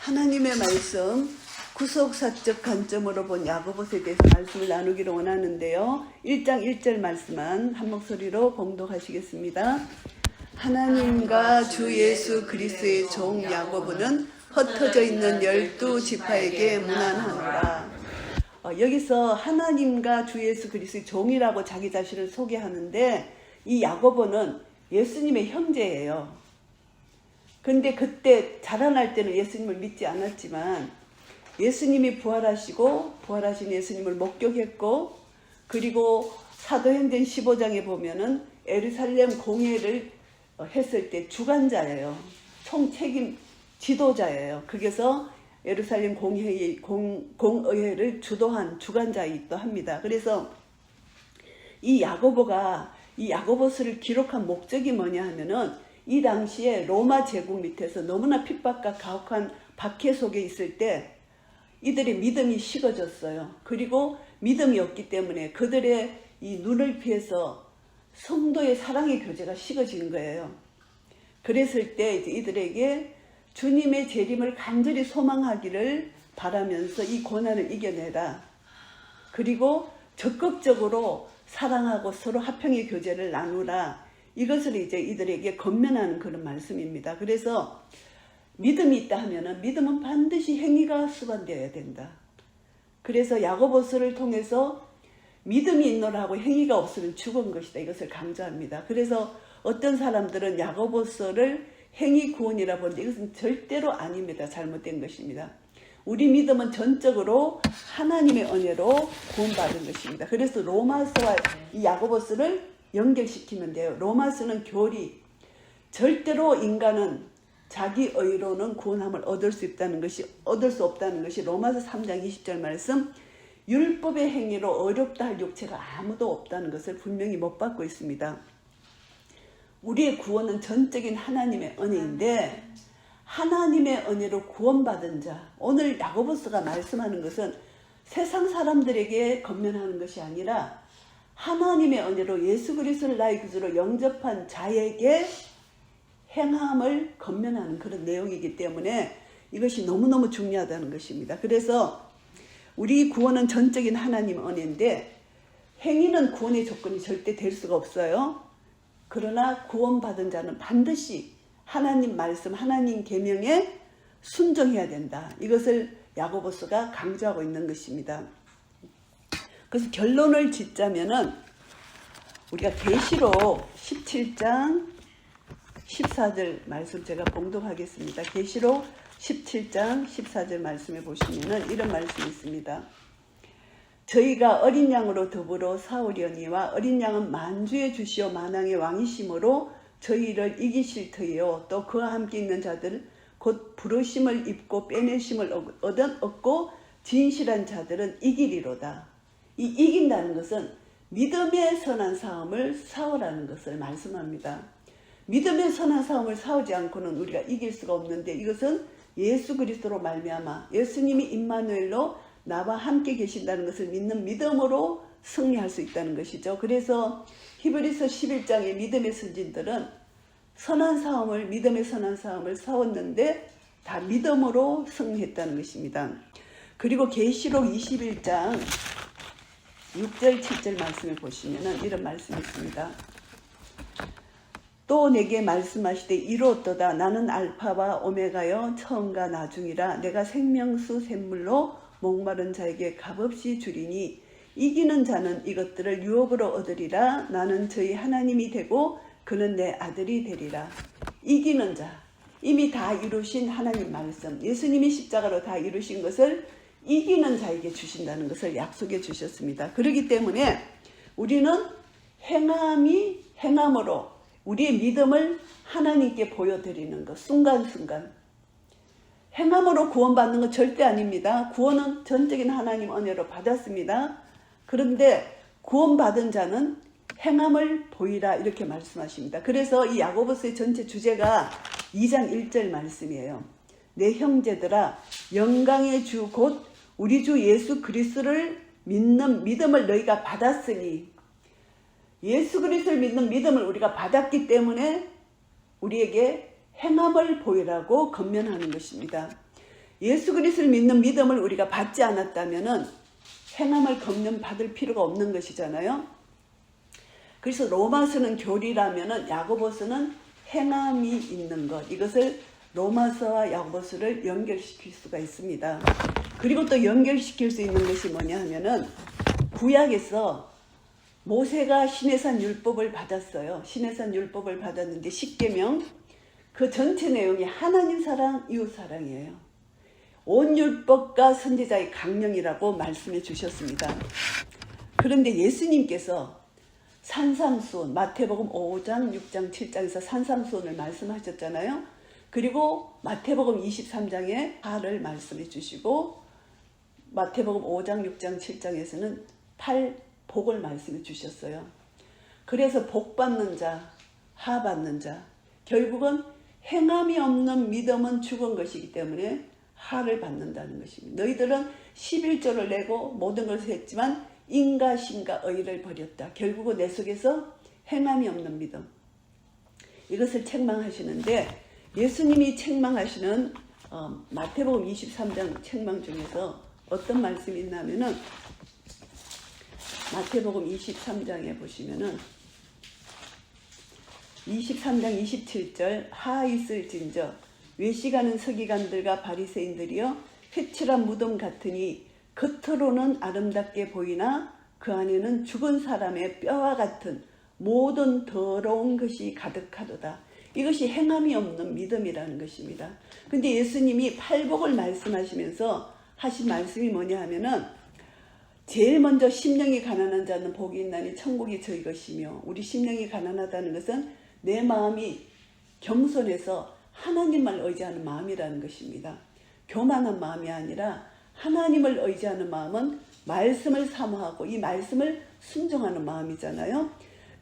하나님의 말씀 구속사적 관점으로 본 야고보서에 대해서 말씀을 나누기를 원하는데요. 1장 1절 말씀만 한 목소리로 봉독하시겠습니다. 하나님과 주 예수 그리스도의 종 야고보는 흩어져 있는 12지파에게 문안하노라. 여기서 하나님과 주 예수 그리스도의 종이라고 자기 자신을 소개하는데, 이 야고보는 예수님의 형제예요. 근데 그때 자라날 때는 예수님을 믿지 않았지만 예수님이 부활하신 예수님을 목격했고, 그리고 사도행전 15장에 보면은 예루살렘 공회를 했을 때 주관자예요. 총책임 지도자예요. 거기서 예루살렘 공의회를 주도한 주관자이기도 합니다. 그래서 이 야고보서를 기록한 목적이 뭐냐 하면은, 이 당시에 로마 제국 밑에서 너무나 핍박과 가혹한 박해 속에 있을 때 이들의 믿음이 식어졌어요. 그리고 믿음이 없기 때문에 그들의 이 눈을 피해서 성도의 사랑의 교제가 식어진 거예요. 그랬을 때 이제 이들에게 주님의 재림을 간절히 소망하기를 바라면서 이 고난을 이겨내라. 그리고 적극적으로 사랑하고 서로 화평의 교제를 나누라. 이것을 이제 이들에게 권면하는 그런 말씀입니다. 그래서 믿음이 있다 하면은 믿음은 반드시 행위가 수반되어야 된다. 그래서 야고보서를 통해서 믿음이 있노라 하고 행위가 없으면 죽은 것이다. 이것을 강조합니다. 그래서 어떤 사람들은 야고보서를 행위 구원이라 보는데 이것은 절대로 아닙니다. 잘못된 것입니다. 우리 믿음은 전적으로 하나님의 은혜로 구원받은 것입니다. 그래서 로마서와 이 야고보서를 연결시키면 돼요. 로마서는 교리, 절대로 인간은 자기 의로는 구원함을 얻을 수 없다는 것이 로마서 3장 20절 말씀, 율법의 행위로 어렵다 할 육체가 아무도 없다는 것을 분명히 못 받고 있습니다. 우리의 구원은 전적인 하나님의 은혜인데, 하나님의 은혜로 구원받은 자, 오늘 야고보서가 말씀하는 것은 세상 사람들에게 권면하는 것이 아니라 하나님의 은혜로 예수 그리스도를 나의 구주로 영접한 자에게 행함을 권면하는 그런 내용이기 때문에 이것이 너무너무 중요하다는 것입니다. 그래서 우리 구원은 전적인 하나님의 은혜인데, 행위는 구원의 조건이 절대 될 수가 없어요. 그러나 구원받은 자는 반드시 하나님 말씀, 하나님 계명에 순종해야 된다. 이것을 야고보서가 강조하고 있는 것입니다. 그래서 결론을 짓자면은, 우리가 계시록 17장 14절 말씀 제가 봉독하겠습니다. 계시록 17장 14절 말씀에 보시면은 이런 말씀이 있습니다. 저희가 어린 양으로 더불어 싸우려니와 어린 양은 만주의 주시오 만왕의 왕이심으로 저희를 이기실 터이요, 또 그와 함께 있는 자들 곧 부르심을 입고 빼내심을 얻고 진실한 자들은 이기리로다. 이 이긴다는 것은 믿음의 선한 싸움을 싸우라는 것을 말씀합니다. 믿음의 선한 싸움을 싸우지 않고는 우리가 이길 수가 없는데, 이것은 예수 그리스도로 말미암아 예수님이 임마누엘로 나와 함께 계신다는 것을 믿는 믿음으로 승리할 수 있다는 것이죠. 그래서 히브리서 11장의 믿음의 선진들은 믿음의 선한 싸움을 싸웠는데 다 믿음으로 승리했다는 것입니다. 그리고 계시록 21장 6절 7절 말씀을 보시면 이런 말씀이 있습니다. 또 내게 말씀하시되 이로도다. 나는 알파와 오메가여 처음과 나중이라. 내가 생명수 샘물로 목마른 자에게 값없이 주리니 이기는 자는 이것들을 유업으로 얻으리라. 나는 저희 하나님이 되고 그는 내 아들이 되리라. 이기는 자, 이미 다 이루신 하나님 말씀, 예수님이 십자가로 다 이루신 것을 이기는 자에게 주신다는 것을 약속해 주셨습니다. 그렇기 때문에 우리는 행함으로 우리의 믿음을 하나님께 보여드리는 것, 순간순간. 행함으로 구원받는 건 절대 아닙니다. 구원은 전적인 하나님 은혜로 받았습니다. 그런데 구원받은 자는 행함을 보이라, 이렇게 말씀하십니다. 그래서 이 야고보서의 전체 주제가 2장 1절 말씀이에요. 내 형제들아, 영광의 주 곧 우리 주 예수 그리스도를 믿는 믿음을 너희가 받았으니, 예수 그리스도를 믿는 믿음을 우리가 받았기 때문에 우리에게 행함을 보이라고 권면하는 것입니다. 예수 그리스도를 믿는 믿음을 우리가 받지 않았다면은 행함을 검증받을 필요가 없는 것이잖아요. 그래서 로마서는 교리라면은 야고보서는 행함이 있는 것. 이것을 로마서와 야고보서를 연결시킬 수가 있습니다. 그리고 또 연결시킬 수 있는 것이 뭐냐 하면은 구약에서 모세가 시내산 율법을 받았어요. 시내산 율법을 받았는데 십계명 그 전체 내용이 하나님 사랑, 이웃 사랑이에요. 온 율법과 선지자의 강령이라고 말씀해 주셨습니다. 그런데 예수님께서 산상수훈, 마태복음 5장, 6장, 7장에서 산상수훈을 말씀하셨잖아요. 그리고 마태복음 23장에 하를 말씀해 주시고 마태복음 5장, 6장, 7장에서는 8복을 말씀해 주셨어요. 그래서 복 받는 자, 하 받는 자, 결국은 행함이 없는 믿음은 죽은 것이기 때문에 하를 받는다는 것입니다. 너희들은 11조를 내고 모든 것을 했지만 인과 신과 의를 버렸다. 결국은 내 속에서 행함이 없는 믿음. 이것을 책망하시는데 예수님이 책망하시는 마태복음 23장 책망 중에서 어떤 말씀이 있냐면은 마태복음 23장에 보시면은 23장 27절 하 있을진저 외식하는 서기관들과 바리새인들이여 회칠한 무덤 같으니 겉으로는 아름답게 보이나 그 안에는 죽은 사람의 뼈와 같은 모든 더러운 것이 가득하도다. 이것이 행함이 없는 믿음이라는 것입니다. 근데 예수님이 팔복을 말씀하시면서 하신 말씀이 뭐냐 하면은 제일 먼저 심령이 가난한 자는 복이 있나니 천국이 저희 것이며 우리 심령이 가난하다는 것은 내 마음이 겸손해서 하나님만 의지하는 마음이라는 것입니다. 교만한 마음이 아니라 하나님을 의지하는 마음은 말씀을 사모하고 이 말씀을 순종하는 마음이잖아요.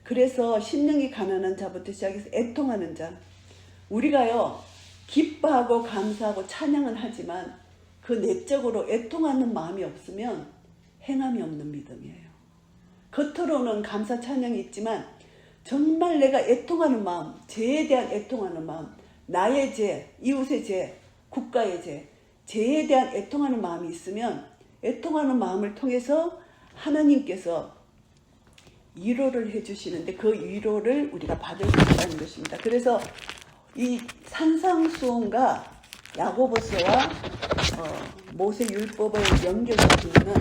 그래서 심령이 가난한 자부터 시작해서 애통하는 자. 우리가요 기뻐하고 감사하고 찬양은 하지만 그 내적으로 애통하는 마음이 없으면 행함이 없는 믿음이에요. 겉으로는 감사 찬양이 있지만 정말 내가 애통하는 마음, 죄에 대한 애통하는 마음, 나의 죄, 이웃의 죄, 국가의 죄, 죄에 대한 애통하는 마음이 있으면 애통하는 마음을 통해서 하나님께서 위로를 해주시는데 그 위로를 우리가 받을 수 있다는 것입니다. 그래서 이 산상수훈과 야고보서와 모세 율법을 연결시키는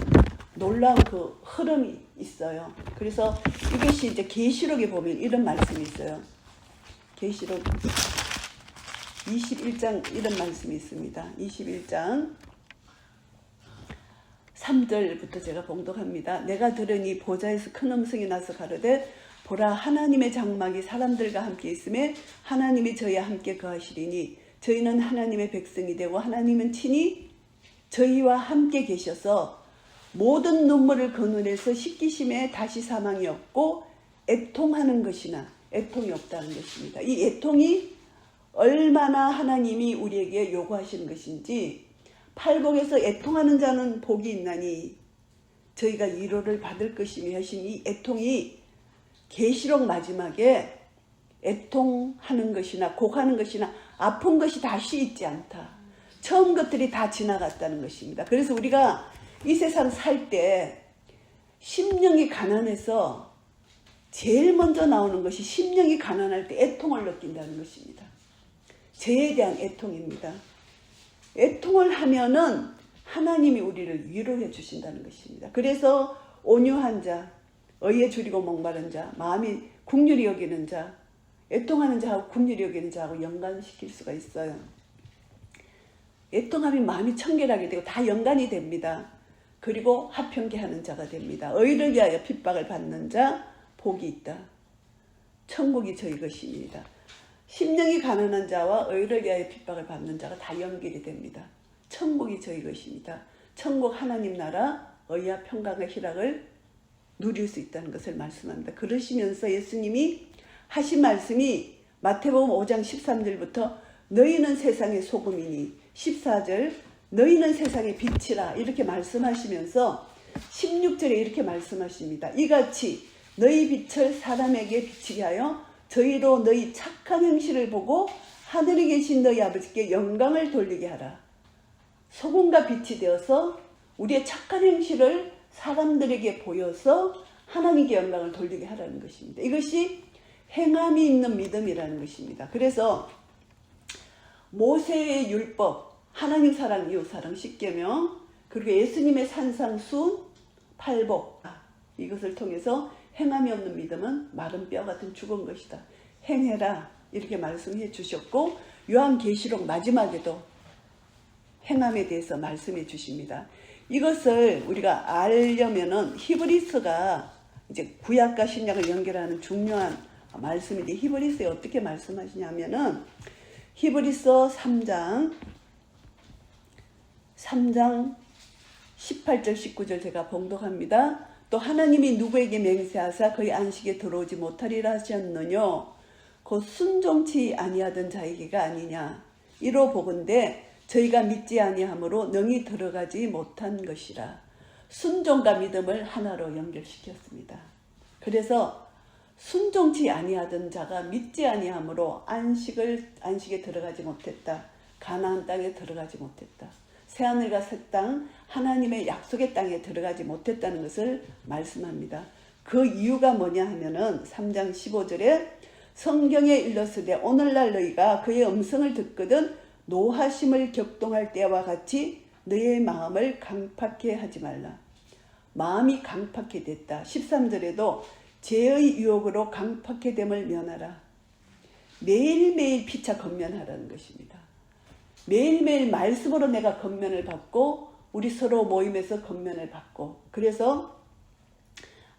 놀라운 그 흐름이 있어요. 그래서 이것이 이제 계시록에 보면 이런 말씀이 있어요. 계시록 21장 이런 말씀이 있습니다. 21장 3절부터 제가 봉독합니다. 내가 들으니 보좌에서 큰 음성이 나서 가로되 보라 하나님의 장막이 사람들과 함께 있음에 하나님이 저희와 함께 거하시리니 저희는 하나님의 백성이 되고 하나님은 친히 저희와 함께 계셔서 모든 눈물을 그 눈에서 씻기심에 다시 사망이 없고 애통하는 것이나 애통이 없다는 것입니다. 이 애통이 얼마나 하나님이 우리에게 요구하시는 것인지 팔복에서 애통하는 자는 복이 있나니 저희가 위로를 받을 것이며 하신 이 애통이 계시록 마지막에 애통하는 것이나 곡하는 것이나 아픈 것이 다시 있지 않다. 처음 것들이 다 지나갔다는 것입니다. 그래서 우리가 이 세상 살 때 심령이 가난해서 제일 먼저 나오는 것이 심령이 가난할 때 애통을 느낀다는 것입니다. 죄에 대한 애통입니다. 애통을 하면은 하나님이 우리를 위로해 주신다는 것입니다. 그래서 온유한 자, 의에 줄이고 목마른 자, 마음이 긍휼히 여기는 자, 애통하는 자하고 긍휼히 여기는 자하고 연관시킬 수가 있어요. 애통하면 마음이 청결하게 되고 다 연관이 됩니다. 그리고 화평케하는 자가 됩니다. 의를 위하여 핍박을 받는 자 복이 있다. 천국이 저희 것입니다. 심령이 가난한 자와 의를 위하여 핍박을 받는 자가 다 연결이 됩니다. 천국이 저희 것입니다. 천국 하나님 나라 의와 평강과 희락을 누릴 수 있다는 것을 말씀합니다. 그러시면서 예수님이 하신 말씀이 마태복음 5장 13절부터 너희는 세상의 소금이니 14절 너희는 세상의 빛이라 이렇게 말씀하시면서 16절에 이렇게 말씀하십니다. 이같이 너희 빛을 사람에게 비치게 하여 저희로 너희 착한 행실을 보고 하늘에 계신 너희 아버지께 영광을 돌리게 하라. 소금과 빛이 되어서 우리의 착한 행실을 사람들에게 보여서 하나님께 영광을 돌리게 하라는 것입니다. 이것이 행함이 있는 믿음이라는 것입니다. 그래서 모세의 율법, 하나님 사랑, 이웃 사랑 10계명, 그리고 예수님의 산상순, 팔복, 이것을 통해서 행함이 없는 믿음은 마른 뼈 같은 죽은 것이다. 행해라 이렇게 말씀해 주셨고, 요한계시록 마지막에도 행함에 대해서 말씀해 주십니다. 이것을 우리가 알려면은 히브리서가 이제 구약과 신약을 연결하는 중요한 말씀인데, 히브리서에 어떻게 말씀하시냐면은 히브리서 3장 18절 19절 제가 봉독합니다. 또 하나님이 누구에게 맹세하사 그의 안식에 들어오지 못하리라 하셨느뇨 곧 순종치 아니하던 자에게가 아니냐. 이로 보건대 저희가 믿지 아니하므로 능히 들어가지 못한 것이라. 순종과 믿음을 하나로 연결시켰습니다. 그래서 순종치 아니하던 자가 믿지 아니하므로 안식에 들어가지 못했다. 가나안 땅에 들어가지 못했다. 새하늘과 새 땅, 하나님의 약속의 땅에 들어가지 못했다는 것을 말씀합니다. 그 이유가 뭐냐 하면은 3장 15절에 성경에 일렀으되 오늘날 너희가 그의 음성을 듣거든 노하심을 격동할 때와 같이 너의 마음을 강팍해 하지 말라. 마음이 강팍해 됐다. 13절에도 죄의 유혹으로 강팍해 됨을 면하라. 매일매일 피차 건면하라는 것입니다. 매일매일 말씀으로 내가 건면을 받고 우리 서로 모임에서 건면을 받고, 그래서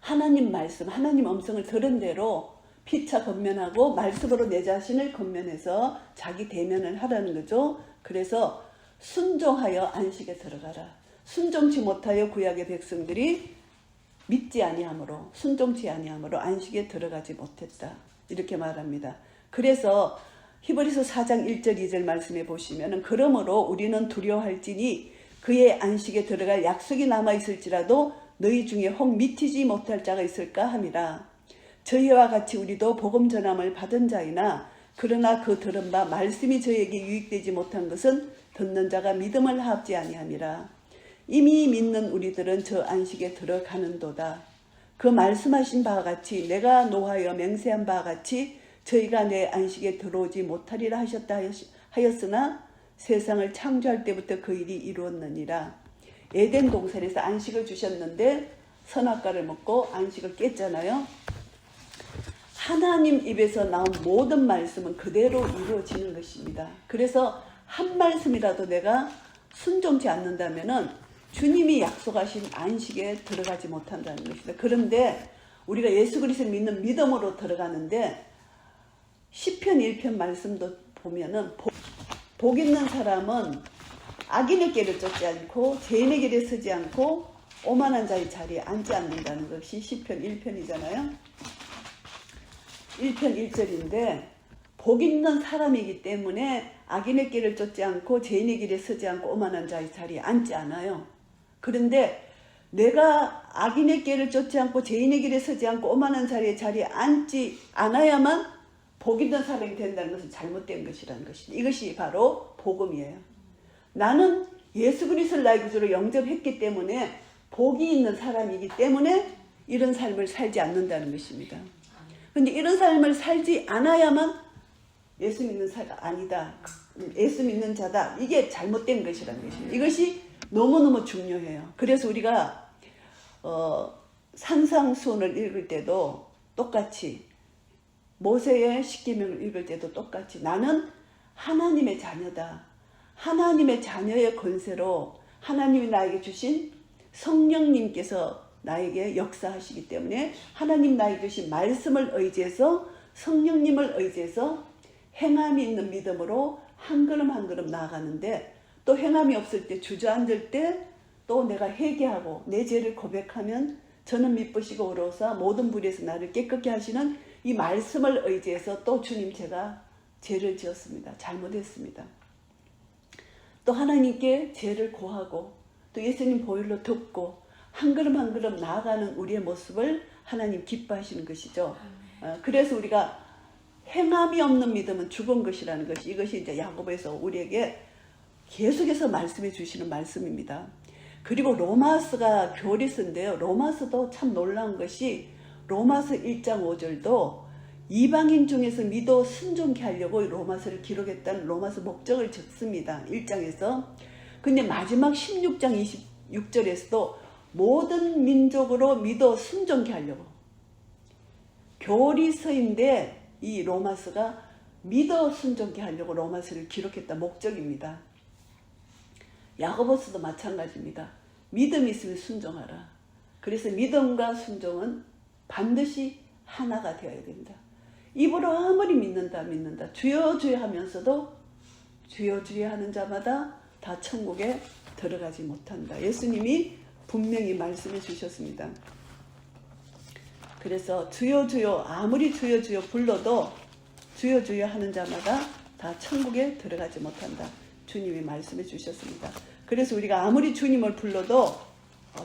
하나님 말씀, 하나님 음성을 들은 대로 피차 건면하고 말씀으로 내 자신을 건면해서 자기 대면을 하라는 거죠. 그래서 순종하여 안식에 들어가라. 순종치 못하여 구약의 백성들이 믿지 아니하므로, 순종치 아니하므로 안식에 들어가지 못했다. 이렇게 말합니다. 그래서 히브리서 4장 1절 2절 말씀해 보시면, 그러므로 우리는 두려워할지니 그의 안식에 들어갈 약속이 남아있을지라도 너희 중에 혹 미치지 못할 자가 있을까 함이라. 저희와 같이 우리도 복음 전함을 받은 자이나 그러나 그 들은 바 말씀이 저에게 유익되지 못한 것은 듣는 자가 믿음을 합지 아니함이라. 이미 믿는 우리들은 저 안식에 들어가는도다. 그 말씀하신 바와 같이 내가 노하여 맹세한 바와 같이 저희가 내 안식에 들어오지 못하리라 하셨다 하였으나 세상을 창조할 때부터 그 일이 이루었느니라. 에덴 동산에서 안식을 주셨는데 선악과를 먹고 안식을 깼잖아요. 하나님 입에서 나온 모든 말씀은 그대로 이루어지는 것입니다. 그래서 한 말씀이라도 내가 순종치 않는다면은 주님이 약속하신 안식에 들어가지 못한다는 것입니다. 그런데 우리가 예수 그리스도를 믿는 믿음으로 들어가는데 시편 1편 말씀도 보면은 복 있는 사람은 악인의 길을 쫓지 않고 죄인의 길에 서지 않고 오만한 자의 자리에 앉지 않는다는 것이 시편 1편이잖아요. 1편 1절인데 복 있는 사람이기 때문에 악인의 길을 쫓지 않고 죄인의 길에 서지 않고 오만한 자의 자리에 앉지 않아요. 그런데 내가 악인의 길을 쫓지 않고 죄인의 길에 서지 않고 오만한 자리에 앉지 않아야만 복 있는 사람이 된다는 것은 잘못된 것이라는 것입니다. 이것이 바로 복음이에요. 나는 예수 그리스도를 나의 구주로 영접했기 때문에 복이 있는 사람이기 때문에 이런 삶을 살지 않는다는 것입니다. 그런데 이런 삶을 살지 않아야만 예수 믿는 자가 아니다. 예수 믿는 자다. 이게 잘못된 것이라는 것입니다. 이것이 너무너무 중요해요. 그래서 우리가 산상수훈을 읽을 때도 똑같이, 모세의 십계명을 읽을 때도 똑같이 나는 하나님의 자녀다. 하나님의 자녀의 권세로 하나님이 나에게 주신 성령님께서 나에게 역사하시기 때문에 하나님 나에게 주신 말씀을 의지해서, 성령님을 의지해서 행함이 있는 믿음으로 한 걸음 한 걸음 나아가는데, 또 행함이 없을 때, 주저앉을 때 또 내가 회개하고 내 죄를 고백하면 저는 미쁘시고 의로우사 모든 불의에서 나를 깨끗게 하시는 이 말씀을 의지해서 또 주님 제가 죄를 지었습니다. 잘못했습니다. 또 하나님께 죄를 고하고 또 예수님 보혈로 덮고 한 걸음 한 걸음 나아가는 우리의 모습을 하나님 기뻐하시는 것이죠. 그래서 우리가 행함이 없는 믿음은 죽은 것이라는 것이, 이것이 이제 야고보에서 우리에게 계속해서 말씀해 주시는 말씀입니다. 그리고 로마서가 교리서인데요. 로마서도 참 놀라운 것이 로마서 1장 5절도 이방인 중에서 믿어 순종케 하려고 로마서를 기록했다는 로마서 목적을 적습니다. 1장에서. 근데 마지막 16장 26절에서도 모든 민족으로 믿어 순종케 하려고. 교리서인데 이 로마서가 믿어 순종케 하려고 로마서를 기록했다 목적입니다. 야고보서도 마찬가지입니다. 믿음이 있으면 순종하라. 그래서 믿음과 순종은 반드시 하나가 되어야 된다. 입으로 아무리 믿는다 주여 주여 하면서도 주여 주여 하는 자마다 다 천국에 들어가지 못한다. 예수님이 분명히 말씀해 주셨습니다. 그래서 주여 주여 아무리 주여 주여 불러도 주여 주여 하는 자마다 다 천국에 들어가지 못한다. 주님이 말씀해 주셨습니다. 그래서 우리가 아무리 주님을 불러도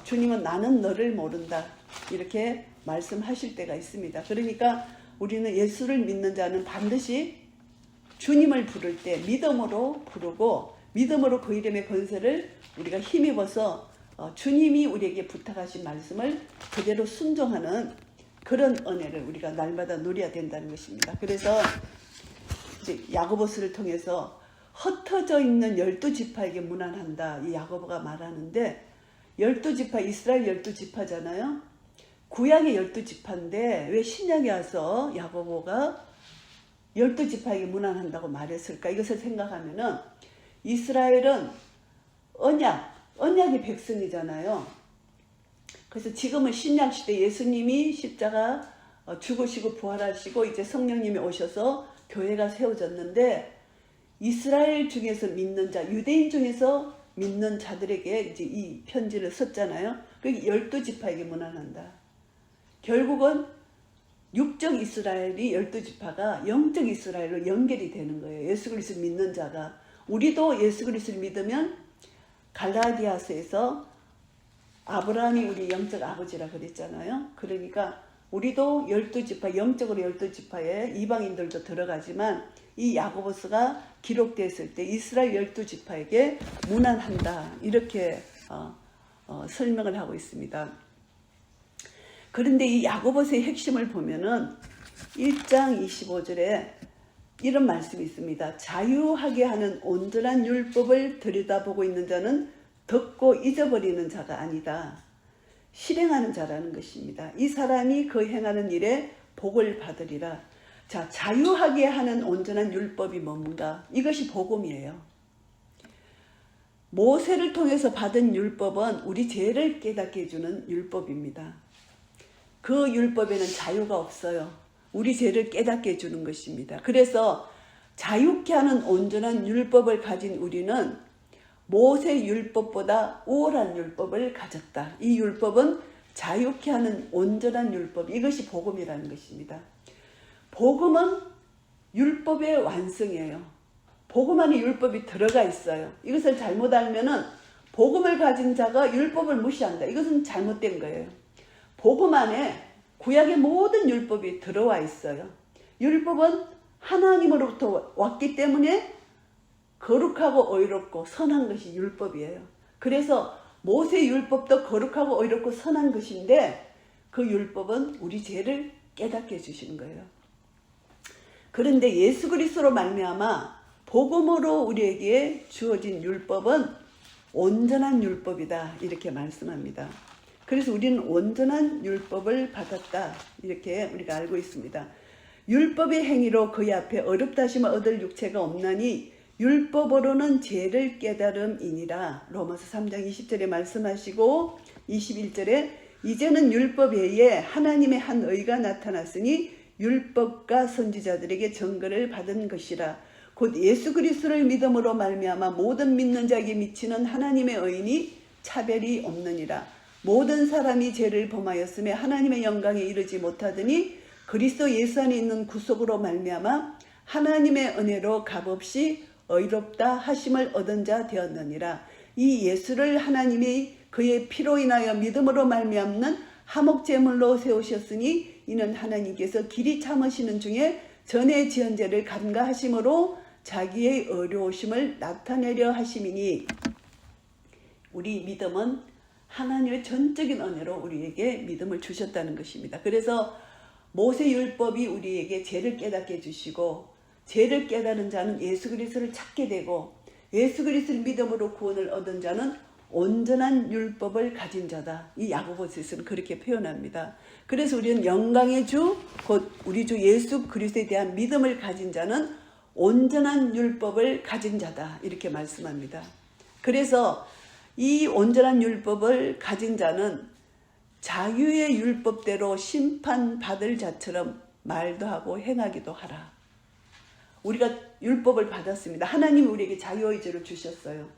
주님은 나는 너를 모른다. 이렇게 말씀하실 때가 있습니다. 그러니까 우리는 예수를 믿는 자는 반드시 주님을 부를 때 믿음으로 부르고 믿음으로 그 이름의 권세를 우리가 힘입어서 주님이 우리에게 부탁하신 말씀을 그대로 순종하는 그런 은혜를 우리가 날마다 누려야 된다는 것입니다. 그래서 이제 야고보서를 통해서 흩어져 있는 12지파에게 문안한다. 이 야고보가 말하는데 12지파, 이스라엘 12지파잖아요. 구약의 12지파인데 왜 신약에 와서 야고보가 12지파에게 문안한다고 말했을까? 이것을 생각하면은 이스라엘은 언약의 백성이잖아요. 그래서 지금은 신약시대 예수님이 십자가 죽으시고 부활하시고 이제 성령님이 오셔서 교회가 세워졌는데 이스라엘 중에서 믿는 자, 유대인 중에서 믿는 자들에게 이제 이 편지를 썼잖아요. 그게 12지파에게 문안한다. 결국은 육적 이스라엘이 12지파가 영적 이스라엘로 연결이 되는 거예요. 예수 그리스도 믿는 자가. 우리도 예수 그리스도를 믿으면 갈라디아서에서 아브라함이 우리 영적 아버지라 그랬잖아요. 그러니까 우리도 12지파, 영적으로 12지파에 이방인들도 들어가지만 이 야고보서가 기록됐을 때 이스라엘 12지파에게 문안한다. 이렇게 설명을 하고 있습니다. 그런데 이 야고보서의 핵심을 보면은 1장 25절에 이런 말씀이 있습니다. 자유하게 하는 온전한 율법을 들여다보고 있는 자는 듣고 잊어버리는 자가 아니다. 실행하는 자라는 것입니다. 이 사람이 그 행하는 일에 복을 받으리라. 자, 자유하게 하는 온전한 율법이 뭔가? 이것이 복음이에요. 모세를 통해서 받은 율법은 우리 죄를 깨닫게 해주는 율법입니다. 그 율법에는 자유가 없어요. 우리 죄를 깨닫게 해주는 것입니다. 그래서 자유케 하는 온전한 율법을 가진 우리는 모세 율법보다 우월한 율법을 가졌다. 이 율법은 자유케 하는 온전한 율법, 이것이 복음이라는 것입니다. 복음은 율법의 완성이에요. 복음 안에 율법이 들어가 있어요. 이것을 잘못 알면은 복음을 가진 자가 율법을 무시한다. 이것은 잘못된 거예요. 복음 안에 구약의 모든 율법이 들어와 있어요. 율법은 하나님으로부터 왔기 때문에 거룩하고 의롭고 선한 것이 율법이에요. 그래서 모세 율법도 거룩하고 의롭고 선한 것인데 그 율법은 우리 죄를 깨닫게 해주시는 거예요. 그런데 예수 그리스도로 말미암아 복음으로 우리에게 주어진 율법은 온전한 율법이다. 이렇게 말씀합니다. 그래서 우리는 온전한 율법을 받았다. 이렇게 우리가 알고 있습니다. 율법의 행위로 그의 앞에 어렵다 하심을 얻을 육체가 없나니 율법으로는 죄를 깨달음이니라. 로마서 3장 20절에 말씀하시고 21절에 이제는 율법 외에 하나님의 한 의가 나타났으니 율법과 선지자들에게 증거를 받은 것이라. 곧 예수 그리스도를 믿음으로 말미암아 모든 믿는 자에게 미치는 하나님의 의인이 차별이 없느니라. 모든 사람이 죄를 범하였으며 하나님의 영광에 이르지 못하더니 그리스도 예수 안에 있는 구속으로 말미암아 하나님의 은혜로 값없이 의롭다 하심을 얻은 자 되었느니라. 이 예수를 하나님이 그의 피로 인하여 믿음으로 말미암는 화목제물로 세우셨으니 이는 하나님께서 길이 참으시는 중에 전에 지은 죄를 간과하심으로 자기의 어려우심을 나타내려 하심이니 우리 믿음은 하나님의 전적인 은혜로 우리에게 믿음을 주셨다는 것입니다. 그래서 모세율법이 우리에게 죄를 깨닫게 해주시고 죄를 깨달은 자는 예수 그리스도를 찾게 되고 예수 그리스도를 믿음으로 구원을 얻은 자는 온전한 율법을 가진 자다. 이 야고보서에서는 그렇게 표현합니다. 그래서 우리는 영광의 주, 곧 우리 주 예수 그리스도에 대한 믿음을 가진 자는 온전한 율법을 가진 자다. 이렇게 말씀합니다. 그래서 이 온전한 율법을 가진 자는 자유의 율법대로 심판받을 자처럼 말도 하고 행하기도 하라. 우리가 율법을 받았습니다. 하나님이 우리에게 자유의지를 주셨어요.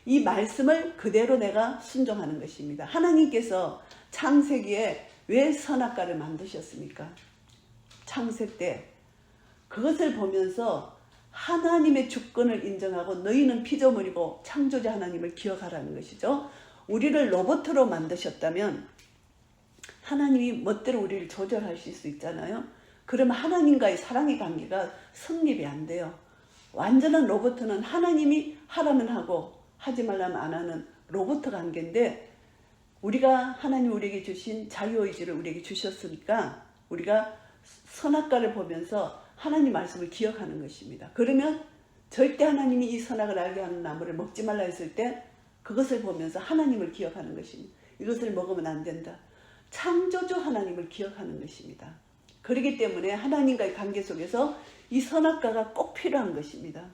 이 말씀을 그대로 내가 순종하는 것입니다. 하나님께서 창세기에 왜 선악과를 만드셨습니까? 창세 때 그것을 보면서 하나님의 주권을 인정하고 너희는 피조물이고 창조자 하나님을 기억하라는 것이죠. 우리를 로봇으로 만드셨다면 하나님이 멋대로 우리를 조절하실 수 있잖아요. 그러면 하나님과의 사랑의 관계가 성립이 안 돼요. 완전한 로봇은 하나님이 하라면 하고 하지 말라면 안 하는 로봇 관계인데 우리가 하나님 우리에게 주신 자유의지를 우리에게 주셨으니까 우리가 선악과를 보면서 하나님 말씀을 기억하는 것입니다. 그러면 절대 하나님이 이 선악을 알게 하는 나무를 먹지 말라 했을 때 그것을 보면서 하나님을 기억하는 것입니다. 이것을 먹으면 안 된다. 창조주 하나님을 기억하는 것입니다. 그렇기 때문에 하나님과의 관계 속에서 이 선악과가 꼭 필요한 것입니다.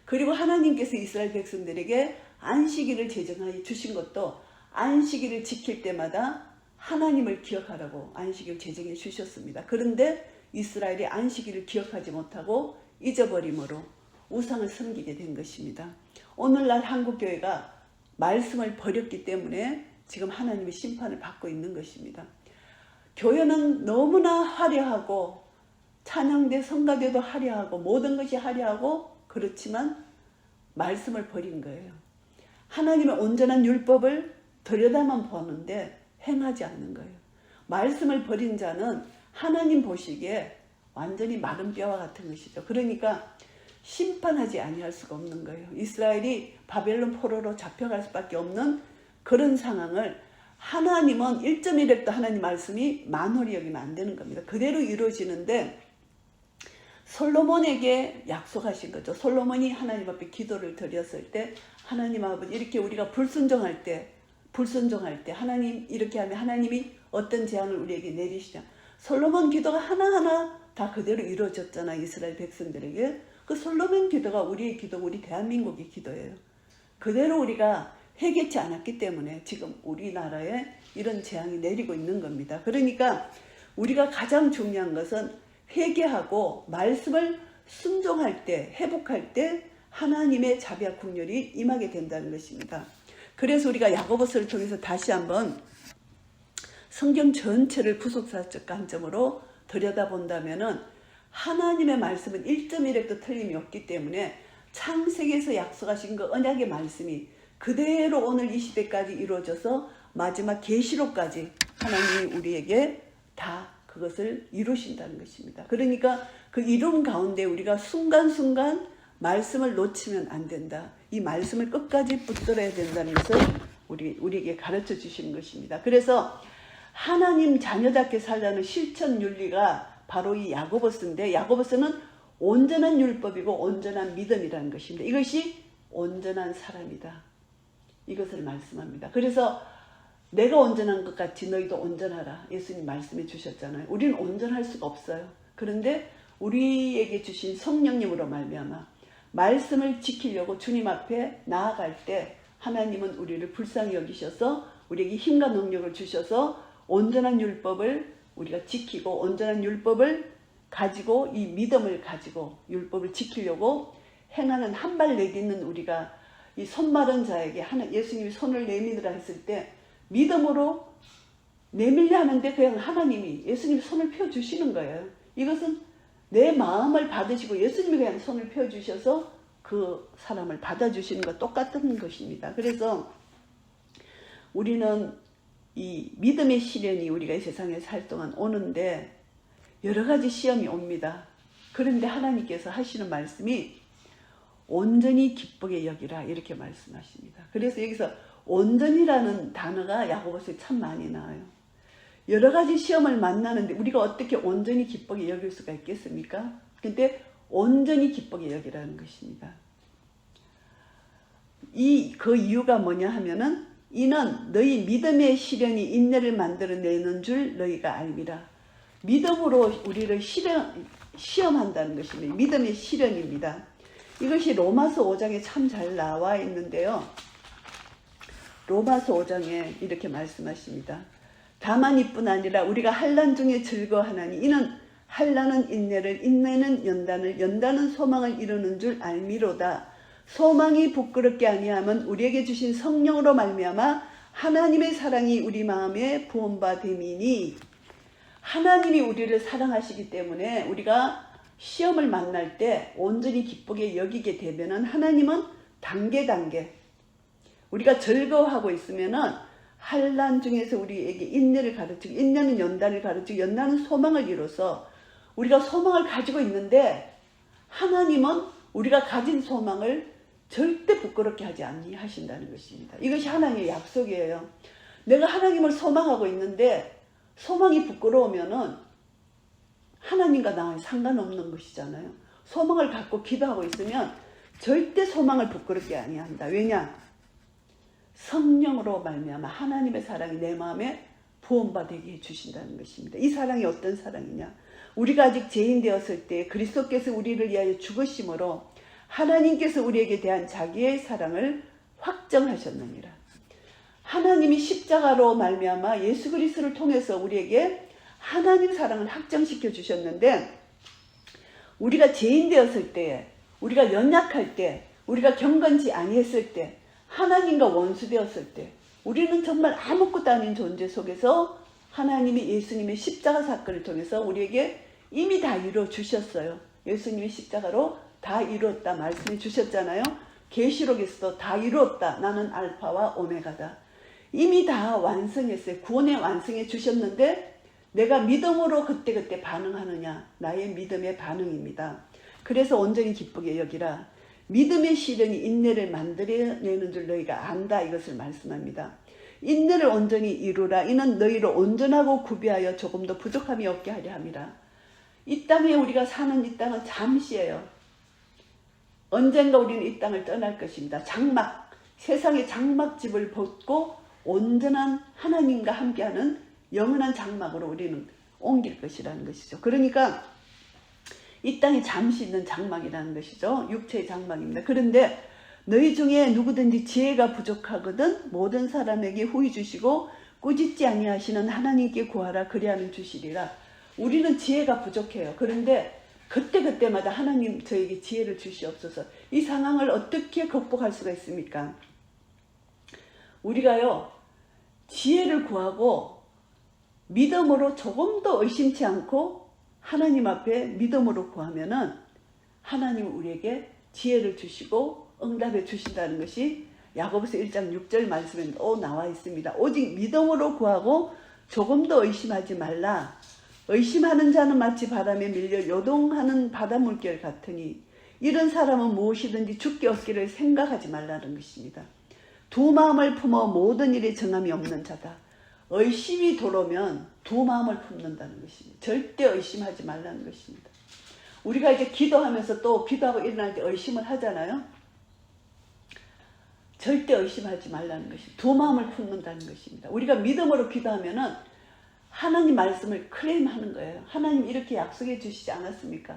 그리고 하나님께서 이스라엘 백성들에게 안식일을 제정하여 주신 것도 안식일을 지킬 때마다 하나님을 기억하라고 안식일을 제정해 주셨습니다. 그런데 이스라엘이 안식일을 기억하지 못하고 잊어버림으로 우상을 섬기게 된 것입니다. 오늘날 한국교회가 말씀을 버렸기 때문에 지금 하나님의 심판을 받고 있는 것입니다. 교회는 너무나 화려하고 찬양대 성가대도 화려하고 모든 것이 화려하고 그렇지만 말씀을 버린 거예요. 하나님의 온전한 율법을 들여다만 보는데 행하지 않는 거예요. 말씀을 버린 자는 하나님 보시기에 완전히 마른 뼈와 같은 것이죠. 그러니까 심판하지 아니할 수가 없는 거예요. 이스라엘이 바벨론 포로로 잡혀갈 수밖에 없는 그런 상황을 하나님은 1.1획도 하나님 말씀이 만홀히 여기면 안 되는 겁니다. 그대로 이루어지는데 솔로몬에게 약속하신 거죠. 솔로몬이 하나님 앞에 기도를 드렸을 때 하나님 아버지 이렇게 우리가 불순종할 때 하나님 이렇게 하면 하나님이 어떤 재앙을 우리에게 내리시냐. 솔로몬 기도가 하나하나 다 그대로 이루어졌잖아. 이스라엘 백성들에게. 그 솔로몬 기도가 우리의 기도고 우리 대한민국의 기도예요. 그대로 우리가 회개치 않았기 때문에 지금 우리나라에 이런 재앙이 내리고 있는 겁니다. 그러니까 우리가 가장 중요한 것은 회개하고 말씀을 순종할 때, 회복할 때 하나님의 자비와 긍휼이 임하게 된다는 것입니다. 그래서 우리가 야고보서를 통해서 다시 한번 성경 전체를 구속사적 관점으로 들여다본다면은 하나님의 말씀은 1.1획도 틀림이 없기 때문에 창세기에서 약속하신 그 언약의 말씀이 그대로 오늘 이 시대까지 이루어져서 마지막 계시록까지 하나님이 우리에게 다 그것을 이루신다는 것입니다. 그러니까 그 이름 가운데 우리가 순간순간 말씀을 놓치면 안 된다. 이 말씀을 끝까지 붙들어야 된다는 것을 우리에게 가르쳐 주시는 것입니다. 그래서 하나님 자녀답게 살라는 실천 윤리가 바로 이 야고보서인데 야고보서는 온전한 율법이고 온전한 믿음이라는 것입니다. 이것이 온전한 사람이다. 이것을 말씀합니다. 그래서 내가 온전한 것 같이 너희도 온전하라. 예수님 말씀해 주셨잖아요. 우리는 온전할 수가 없어요. 그런데 우리에게 주신 성령님으로 말미암아 말씀을 지키려고 주님 앞에 나아갈 때 하나님은 우리를 불쌍히 여기셔서 우리에게 힘과 능력을 주셔서 온전한 율법을 우리가 지키고 온전한 율법을 가지고 이 믿음을 가지고 율법을 지키려고 행하는 한 발 내딛는 우리가 이 손 마른 자에게 예수님이 손을 내밀으라 했을 때 믿음으로 내밀려 하는데 그냥 하나님이 예수님이 손을 펴주시는 거예요. 이것은 내 마음을 받으시고 예수님이 그냥 손을 펴주셔서 그 사람을 받아주시는 것 똑같은 것입니다. 그래서 우리는 이 믿음의 시련이 우리가 이 세상에 살 동안 오는데 여러 가지 시험이 옵니다. 그런데 하나님께서 하시는 말씀이 온전히 기쁘게 여기라 이렇게 말씀하십니다. 그래서 여기서 온전이라는 단어가 야고보서에 참 많이 나와요. 여러 가지 시험을 만나는데 우리가 어떻게 온전히 기쁘게 여길 수가 있겠습니까? 근데 온전히 기쁘게 여기라는 것입니다. 그 이유가 뭐냐 하면은 이는 너희 믿음의 시련이 인내를 만들어내는 줄 너희가 알미라. 믿음으로 우리를 시험한다는 것입니다. 믿음의 시련입니다. 이것이 로마서 5장에 참 잘 나와 있는데요. 로마서 5장에 이렇게 말씀하십니다. 다만 이뿐 아니라 우리가 환난 중에 즐거워하나니 이는 환난은 인내를, 인내는 연단을, 연단은 소망을 이루는 줄 알미로다. 소망이 부끄럽게 아니하면 우리에게 주신 성령으로 말미암아 하나님의 사랑이 우리 마음에 부음받음이니. 하나님이 우리를 사랑하시기 때문에 우리가 시험을 만날 때 온전히 기쁘게 여기게 되면은 하나님은 단계 우리가 즐거워하고 있으면은 환난 중에서 우리에게 인내를 가르치고, 인내는 연단을 가르치고, 연단은 소망을 이뤄서 우리가 소망을 가지고 있는데 하나님은 우리가 가진 소망을 절대 부끄럽게 하지 아니하신다는 것입니다. 이것이 하나님의 약속이에요. 내가 하나님을 소망하고 있는데 소망이 부끄러우면은 하나님과 나와 상관없는 것이잖아요. 소망을 갖고 기도하고 있으면 절대 소망을 부끄럽게 아니한다. 왜냐? 성령으로 말미암아 하나님의 사랑이 내 마음에 부음받게 해주신다는 것입니다. 이 사랑이 어떤 사랑이냐? 우리가 아직 죄인 되었을 때 그리스도께서 우리를 위하여 죽으심으로 하나님께서 우리에게 대한 자기의 사랑을 확정하셨느니라. 하나님이 십자가로 말미암아 예수 그리스도를 통해서 우리에게 하나님 사랑을 확정시켜 주셨는데, 우리가 죄인 되었을 때, 우리가 연약할 때, 우리가 경건지 아니했을 때, 하나님과 원수 되었을 때, 우리는 정말 아무것도 아닌 존재 속에서 하나님이 예수님의 십자가 사건을 통해서 우리에게 이미 다 이루어 주셨어요. 예수님이 십자가로 다 이루었다 말씀해 주셨잖아요. 계시록에서도 다 이루었다. 나는 알파와 오메가다. 이미 다 완성했어요. 구원에 완성해 주셨는데 내가 믿음으로 그때그때 반응하느냐. 나의 믿음의 반응입니다. 그래서 온전히 기쁘게 여기라. 믿음의 시련이 인내를 만들어내는 줄 너희가 안다. 이것을 말씀합니다. 인내를 온전히 이루라. 이는 너희를 온전하고 구비하여 조금도 부족함이 없게 하려 함이라. 이 땅에 우리가 사는 이 땅은 잠시예요. 언젠가 우리는 이 땅을 떠날 것입니다. 장막, 세상의 장막집을 벗고 온전한 하나님과 함께하는 영원한 장막으로 우리는 옮길 것이라는 것이죠. 그러니까 이 땅에 잠시 있는 장막이라는 것이죠. 육체의 장막입니다. 그런데 너희 중에 누구든지 지혜가 부족하거든 모든 사람에게 후히 주시고 꾸짖지 아니하시는 하나님께 구하라. 그리하면 주시리라. 우리는 지혜가 부족해요. 그런데 그때그때마다 하나님 저에게 지혜를 주시옵소서. 이 상황을 어떻게 극복할 수가 있습니까? 우리가요, 지혜를 구하고 믿음으로 조금도 의심치 않고 하나님 앞에 믿음으로 구하면은 하나님은 우리에게 지혜를 주시고 응답해 주신다는 것이 야고보서 1장 6절 말씀에 또 나와 있습니다. 오직 믿음으로 구하고 조금도 의심하지 말라. 의심하는 자는 마치 바람에 밀려 요동하는 바닷물결 같으니 이런 사람은 무엇이든지 죽게 얻기를 생각하지 말라는 것입니다. 두 마음을 품어 모든 일에 정함이 없는 자다. 의심이 들어오면 두 마음을 품는다는 것입니다. 절대 의심하지 말라는 것입니다. 우리가 이제 기도하면서 또 기도하고 일어날 때 의심을 하잖아요. 절대 의심하지 말라는 것입니다. 두 마음을 품는다는 것입니다. 우리가 믿음으로 기도하면은 하나님 말씀을 클레임하는 거예요. 하나님 이렇게 약속해 주시지 않았습니까?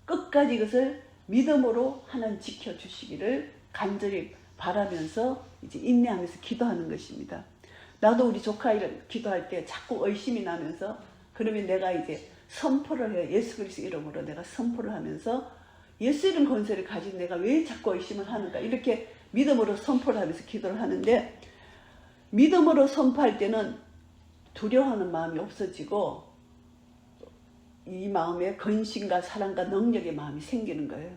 끝까지 이것을 믿음으로 하나님 지켜주시기를 간절히 바라면서 이제 인내하면서 기도하는 것입니다. 나도 우리 조카를 기도할 때 자꾸 의심이 나면서 그러면 내가 이제 선포를 해요. 예수 그리스도 이름으로 내가 선포를 하면서 예수 이름 권세를 가진 내가 왜 자꾸 의심을 하는가 이렇게 믿음으로 선포를 하면서 기도를 하는데, 믿음으로 선포할 때는 두려워하는 마음이 없어지고 이 마음에 근심과 사랑과 능력의 마음이 생기는 거예요.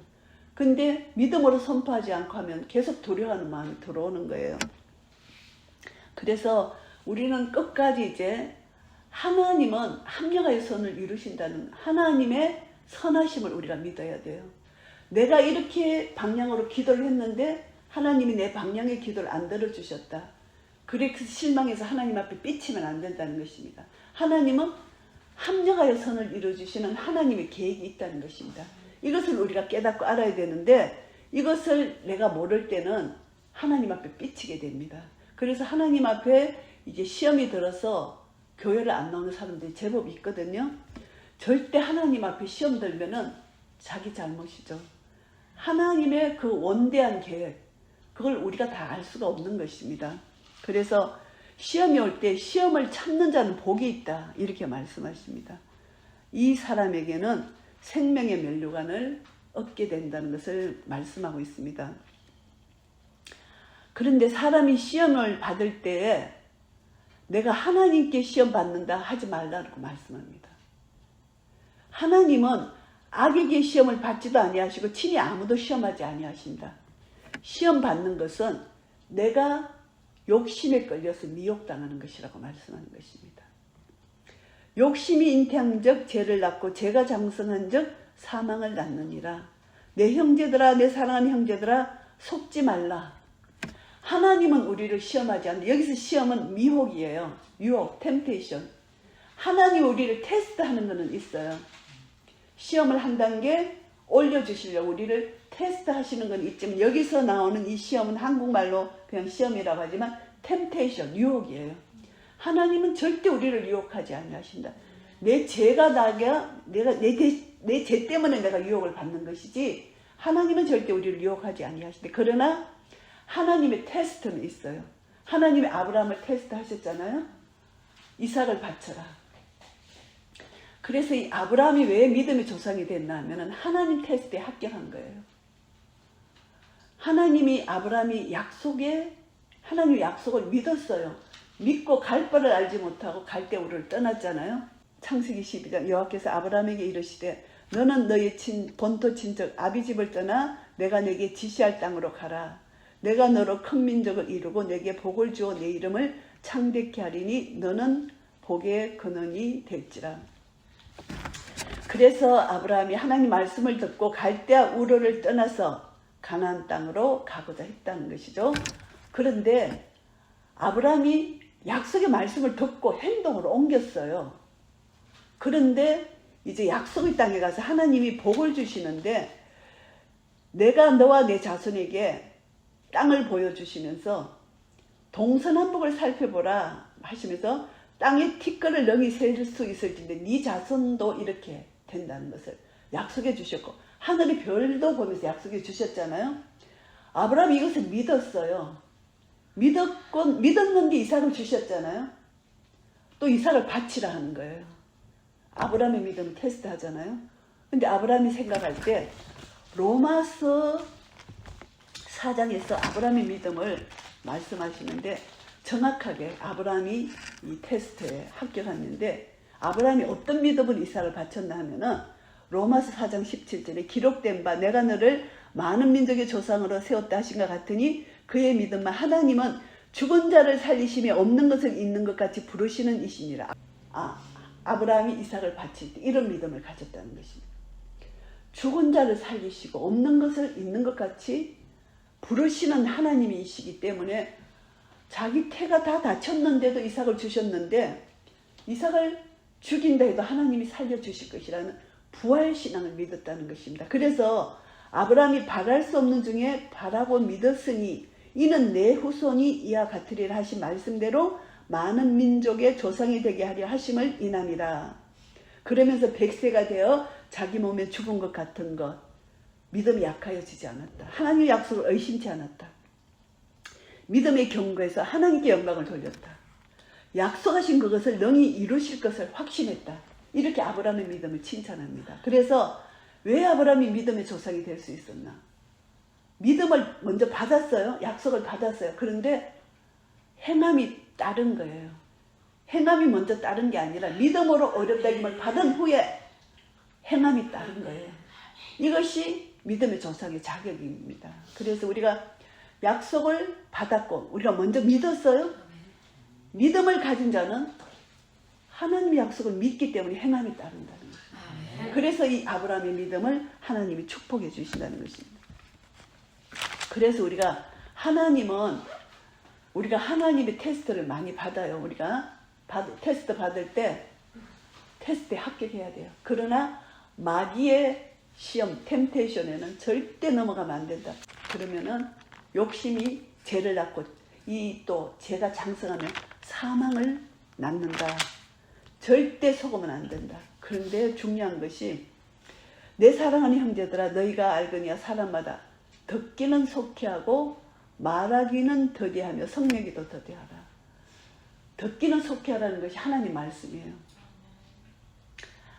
근데 믿음으로 선포하지 않고 하면 계속 두려워하는 마음이 들어오는 거예요. 그래서 우리는 끝까지 이제 하나님은 합력하여 선을 이루신다는 하나님의 선하심을 우리가 믿어야 돼요. 내가 이렇게 방향으로 기도를 했는데 하나님이 내 방향의 기도를 안 들어주셨다. 그래서 실망해서 하나님 앞에 삐치면 안 된다는 것입니다. 하나님은 합력하여 선을 이루어주시는 하나님의 계획이 있다는 것입니다. 이것을 우리가 깨닫고 알아야 되는데 이것을 내가 모를 때는 하나님 앞에 삐치게 됩니다. 그래서 하나님 앞에 이제 시험이 들어서 교회를 안 나오는 사람들이 제법 있거든요. 절대 하나님 앞에 시험 들면은 자기 잘못이죠. 하나님의 그 원대한 계획, 그걸 우리가 다 알 수가 없는 것입니다. 그래서 시험이 올 때 시험을 참는 자는 복이 있다, 이렇게 말씀하십니다. 이 사람에게는 생명의 면류관을 얻게 된다는 것을 말씀하고 있습니다. 그런데 사람이 시험을 받을 때에 내가 하나님께 시험 받는다 하지 말라고 말씀합니다. 하나님은 악에게 시험을 받지도 아니하시고 친히 아무도 시험하지 아니하신다. 시험 받는 것은 내가 욕심에 끌려서 미혹당하는 것이라고 말씀하는 것입니다. 욕심이 잉태한즉 죄를 낳고 죄가 장성한즉 사망을 낳느니라. 내 형제들아, 내 사랑하는 형제들아, 속지 말라. 하나님은 우리를 시험하지 않는다. 여기서 시험은 미혹이에요. 유혹, 템테이션. 하나님 우리를 테스트하는 것은 있어요. 시험을 한 단계 올려주시려고 우리를 테스트하시는 건 있지만 여기서 나오는 이 시험은 한국말로 그냥 시험이라고 하지만 템테이션, 유혹이에요. 하나님은 절대 우리를 유혹하지 아니하신다. 내 죄가 내가 내 죄 때문에 내가 유혹을 받는 것이지 하나님은 절대 우리를 유혹하지 아니하신다. 그러나 하나님의 테스트는 있어요. 하나님이 아브라함을 테스트하셨잖아요. 이삭을 바쳐라. 그래서 이 아브라함이 왜 믿음의 조상이 됐나 하면 하나님 테스트에 합격한 거예요. 하나님이 하나님의 약속을 믿었어요. 믿고 갈 바를 알지 못하고 갈대우를 떠났잖아요. 창세기 12장 여호와께서 아브라함에게 이르시되 너는 너의 본토 친척 아비집을 떠나 내가 내게 지시할 땅으로 가라. 내가 너로 큰 민족을 이루고 내게 복을 주어 내 이름을 창대케 하리니 너는 복의 근원이 될지라. 그래서 아브라함이 하나님 말씀을 듣고 갈대아 우르를 떠나서 가나안 땅으로 가고자 했다는 것이죠. 그런데 아브라함이 약속의 말씀을 듣고 행동으로 옮겼어요. 그런데 이제 약속의 땅에 가서 하나님이 복을 주시는데 내가 너와 내 자손에게 땅을 보여주시면서 동서남북을 살펴보라 하시면서 땅에 티끌을 능히 셀 수 있을진데 네 자손도 이렇게 된다는 것을 약속해 주셨고 하늘의 별도 보면서 약속해 주셨잖아요. 아브라함이 이것을 믿었어요. 믿었는데 이삭을 주셨잖아요. 또 이삭을 바치라 하는 거예요. 아브라함의 믿음 테스트 하잖아요. 근데 아브라함이 생각할 때 로마서 4장에서 아브라함의 믿음을 말씀하시는데 정확하게 아브라함이 이 테스트에 합격했는데 아브라함이 어떤 믿음으로 이삭을 바쳤나 하면은 로마서 4장 17절에 기록된 바 내가 너를 많은 민족의 조상으로 세웠다 하신 것 같으니 그의 믿음만 하나님은 죽은 자를 살리심이 없는 것을 있는 것 같이 부르시는 이시니라. 아브라함이 이삭을 바칠 때 이런 믿음을 가졌다는 것입니다. 죽은 자를 살리시고 없는 것을 있는 것 같이 부르시는 하나님이시기 때문에 자기 태가 다 다쳤는데도 이삭을 주셨는데 이삭을 죽인다 해도 하나님이 살려주실 것이라는 부활신앙을 믿었다는 것입니다. 그래서 아브라함이 바랄 수 없는 중에 바라고 믿었으니 이는 내 후손이 이와 같으리라 하신 말씀대로 많은 민족의 조상이 되게 하려 하심을 인함이라. 그러면서 100세가 되어 자기 몸에 죽은 것 같은 것 믿음이 약하여지지 않았다. 하나님의 약속을 의심치 않았다. 믿음의 경고에서 하나님께 영광을 돌렸다. 약속하신 그것을 능히 이루실 것을 확신했다. 이렇게 아브라함의 믿음을 칭찬합니다. 그래서 왜 아브라함이 믿음의 조상이 될 수 있었나? 믿음을 먼저 받았어요. 약속을 받았어요. 그런데 행함이 따른 거예요. 행함이 먼저 따른 게 아니라 믿음으로 어렵다김을 받은 후에 행함이 따른 거예요. 이것이 믿음의 조상의 자격입니다. 그래서 우리가 약속을 받았고 우리가 먼저 믿었어요. 믿음을 가진 자는 하나님의 약속을 믿기 때문에 행함이 따른다는 거예요. 그래서 이 아브라함의 믿음을 하나님이 축복해 주신다는 것입니다. 그래서 우리가 하나님의 테스트를 많이 받아요. 우리가 테스트 받을 때 테스트에 합격해야 돼요. 그러나 마귀의 시험, 템테이션에는 절대 넘어가면 안 된다. 그러면은 욕심이 죄를 낳고 또 죄가 장성하면 사망을 낳는다. 절대 속으면 안 된다. 그런데 중요한 것이 내 사랑하는 형제들아 너희가 알거니와 사람마다 듣기는 속히하고 말하기는 더디하며 성내기도 더디하라. 듣기는 속히하라는 것이 하나님 말씀이에요.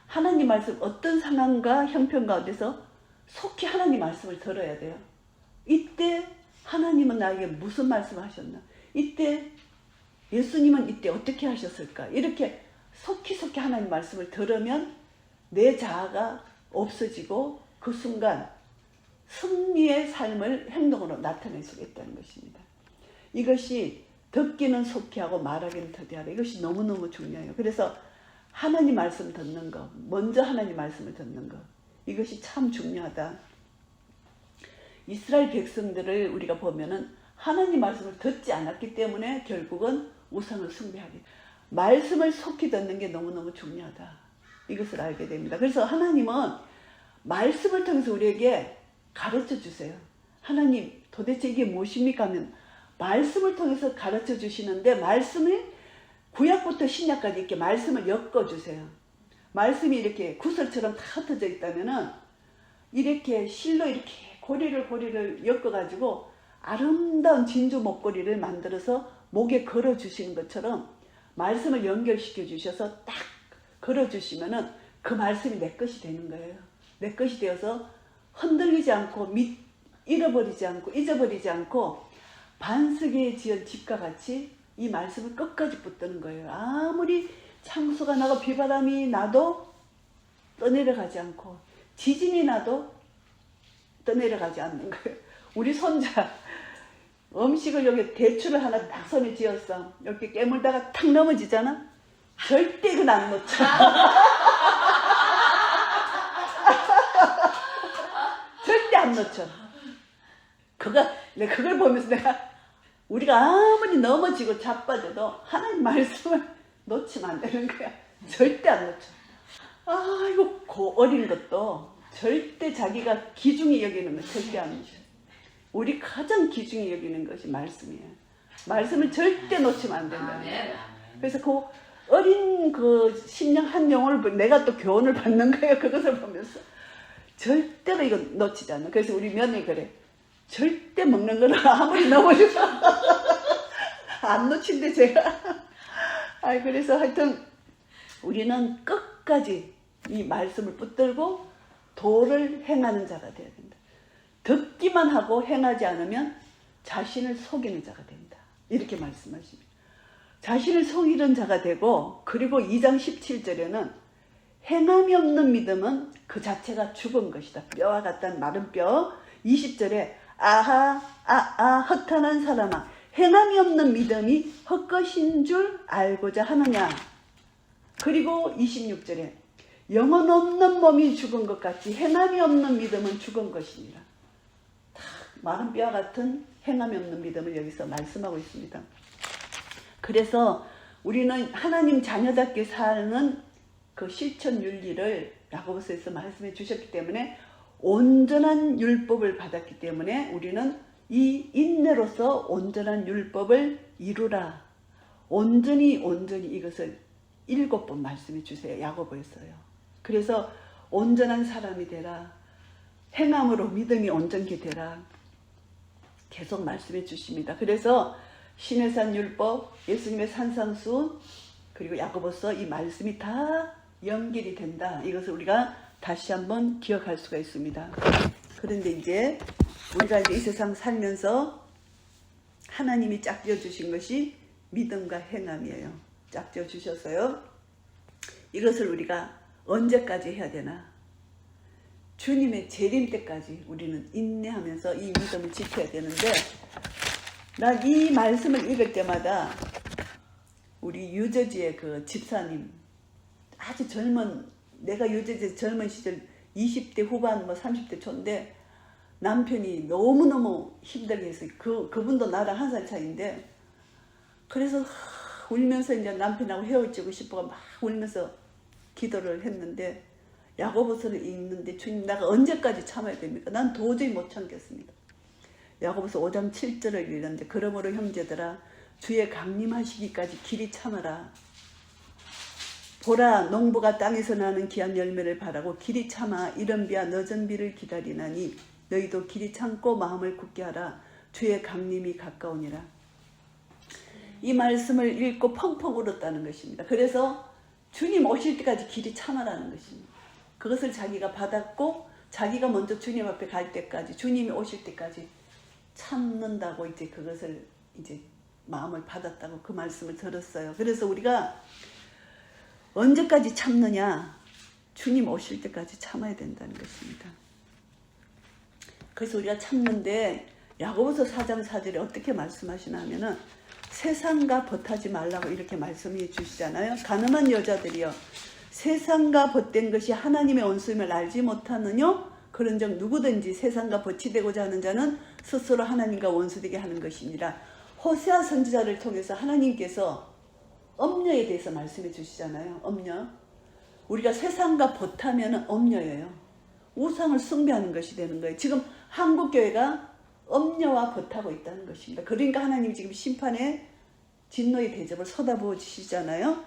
하나님 말씀 어떤 상황과 형편 가운데서 속히 하나님 말씀을 들어야 돼요. 이때 하나님은 나에게 무슨 말씀을 하셨나? 이때 예수님은 이때 어떻게 하셨을까? 이렇게 속히 하나님 말씀을 들으면 내 자아가 없어지고 그 순간 승리의 삶을 행동으로 나타낼 수 있다는 것입니다. 이것이 듣기는 속히 하고 말하기는 더디하라. 이것이 너무너무 중요해요. 그래서 하나님 말씀 듣는 거, 먼저 하나님 말씀을 듣는 거, 이것이 참 중요하다. 이스라엘 백성들을 우리가 보면은 하나님 말씀을 듣지 않았기 때문에 결국은 우상을 숭배하게. 말씀을 속히 듣는 게 너무너무 중요하다. 이것을 알게 됩니다. 그래서 하나님은 말씀을 통해서 우리에게 가르쳐 주세요. 하나님 도대체 이게 무엇입니까 하면 말씀을 통해서 가르쳐 주시는데 말씀을 구약부터 신약까지 이렇게 말씀을 엮어주세요. 말씀이 이렇게 구슬처럼 다 흩어져 있다면은 이렇게 실로 이렇게 고리를 엮어가지고 아름다운 진주 목걸이를 만들어서 목에 걸어주시는 것처럼 말씀을 연결시켜 주셔서 딱 걸어주시면은 그 말씀이 내 것이 되는 거예요. 내 것이 되어서 흔들리지 않고 잃어버리지 않고 잊어버리지 않고 반석에 지은 집과 같이 이 말씀을 끝까지 붙드는 거예요. 아무리 창수가 나고 비바람이 나도 떠내려가지 않고 지진이 나도 떠내려가지 않는 거예요. 우리 손자 음식을 여기 대추를 하나 딱 손에 쥐었어. 이렇게 깨물다가 탁 넘어지잖아. 절대 그건 안 놓쳐. 절대 안 놓쳐. 그걸 보면서 우리가 아무리 넘어지고 자빠져도 하나님 말씀을 놓치면 안 되는 거야. 절대 안 놓쳐. 아이고 어린 것도 절대 자기가 귀중히 여기는 거 절대 안 놓쳐. 우리 가장 귀중히 여기는 것이 말씀이에요. 말씀을 절대 놓치면 안 된다는 거예요. 그래서 그 어린 그 심령 한 영혼을 내가 또 교훈을 받는 거예요. 그것을 보면서 절대로 이거 놓치지 않는. 그래서 우리 며느리 그래. 절대 먹는 거는 아무리 넘어져도 안 놓친대 제가. 그래서 하여튼 우리는 끝까지 이 말씀을 붙들고 도를 행하는 자가 되어야 된다. 듣기만 하고 행하지 않으면 자신을 속이는 자가 된다. 이렇게 말씀하십니다. 자신을 속이는 자가 되고 그리고 2장 17절에는 행함이 없는 믿음은 그 자체가 죽은 것이다. 뼈와 같다는 마른 뼈. 20절에 허탄한 사람아 행함이 없는 믿음이 헛것인 줄 알고자 하느냐. 그리고 26절에 영혼 없는 몸이 죽은 것 같이 행함이 없는 믿음은 죽은 것이니라. 마른 뼈와 같은 행함이 없는 믿음을 여기서 말씀하고 있습니다. 그래서 우리는 하나님 자녀답게 사는 그 실천 윤리를 야고보서에서 말씀해 주셨기 때문에 온전한 율법을 받았기 때문에 우리는 이 인내로서 온전한 율법을 이루라. 온전히 이것을 7번 말씀해 주세요. 야고보에서요. 그래서 온전한 사람이 되라. 행함으로 믿음이 온전히 되라. 계속 말씀해 주십니다. 그래서 신의 산 율법, 예수님의 산상수, 그리고 야고보서 이 말씀이 다 연결이 된다. 이것을 우리가 다시 한번 기억할 수가 있습니다. 그런데 이제 우리가 이 세상 살면서 하나님이 짝지어 주신 것이 믿음과 행함이에요. 짝지어 주셔서요. 이것을 우리가 언제까지 해야 되나? 주님의 재림 때까지 우리는 인내하면서 이 믿음을 지켜야 되는데, 난 이 말씀을 읽을 때마다 우리 유저지의 그 집사님, 아주 젊은 내가 요새 젊은 시절 20대 후반 뭐 30대 초인데 남편이 너무너무 힘들게 해서 그분도 나랑 1살 차이인데 그래서 울면서 이제 남편하고 헤어지고 싶어가 막 울면서 기도를 했는데 야고보서를 읽는데 주님 내가 언제까지 참아야 됩니까? 난 도저히 못 참겠습니다. 야고보서 5장 7절을 읽는데 그러므로 형제들아 주의 강림하시기까지 길이 참아라. 보라 농부가 땅에서 나는 귀한 열매를 바라고 길이 참아 이른 비와 늦은 비를 기다리나니 너희도 길이 참고 마음을 굳게 하라. 주의 강림이 가까우니라. 이 말씀을 읽고 펑펑 울었다는 것입니다. 그래서 주님 오실 때까지 길이 참아라는 것입니다. 그것을 자기가 받았고 자기가 먼저 주님 앞에 갈 때까지 주님이 오실 때까지 참는다고 이제 그것을 이제 마음을 받았다고 그 말씀을 들었어요. 그래서 우리가 언제까지 참느냐? 주님 오실 때까지 참아야 된다는 것입니다. 그래서 우리가 참는데 야고보서 4장 4절에 어떻게 말씀하시나 하면은 세상과 벗하지 말라고 이렇게 말씀해 주시잖아요. 가늠한 여자들이여 세상과 벗된 것이 하나님의 원수임을 알지 못하느뇨? 그런즉 누구든지 세상과 벗이되고자 하는 자는 스스로 하나님과 원수되게 하는 것이니라. 호세아 선지자를 통해서 하나님께서 엄녀에 대해서 말씀해 주시잖아요. 엄녀. 우리가 세상과 벗하면 엄녀예요. 우상을 숭배하는 것이 되는 거예요. 지금 한국교회가 엄녀와 벗하고 있다는 것입니다. 그러니까 하나님이 지금 심판의 진노의 대접을 쏟아부어 주시잖아요.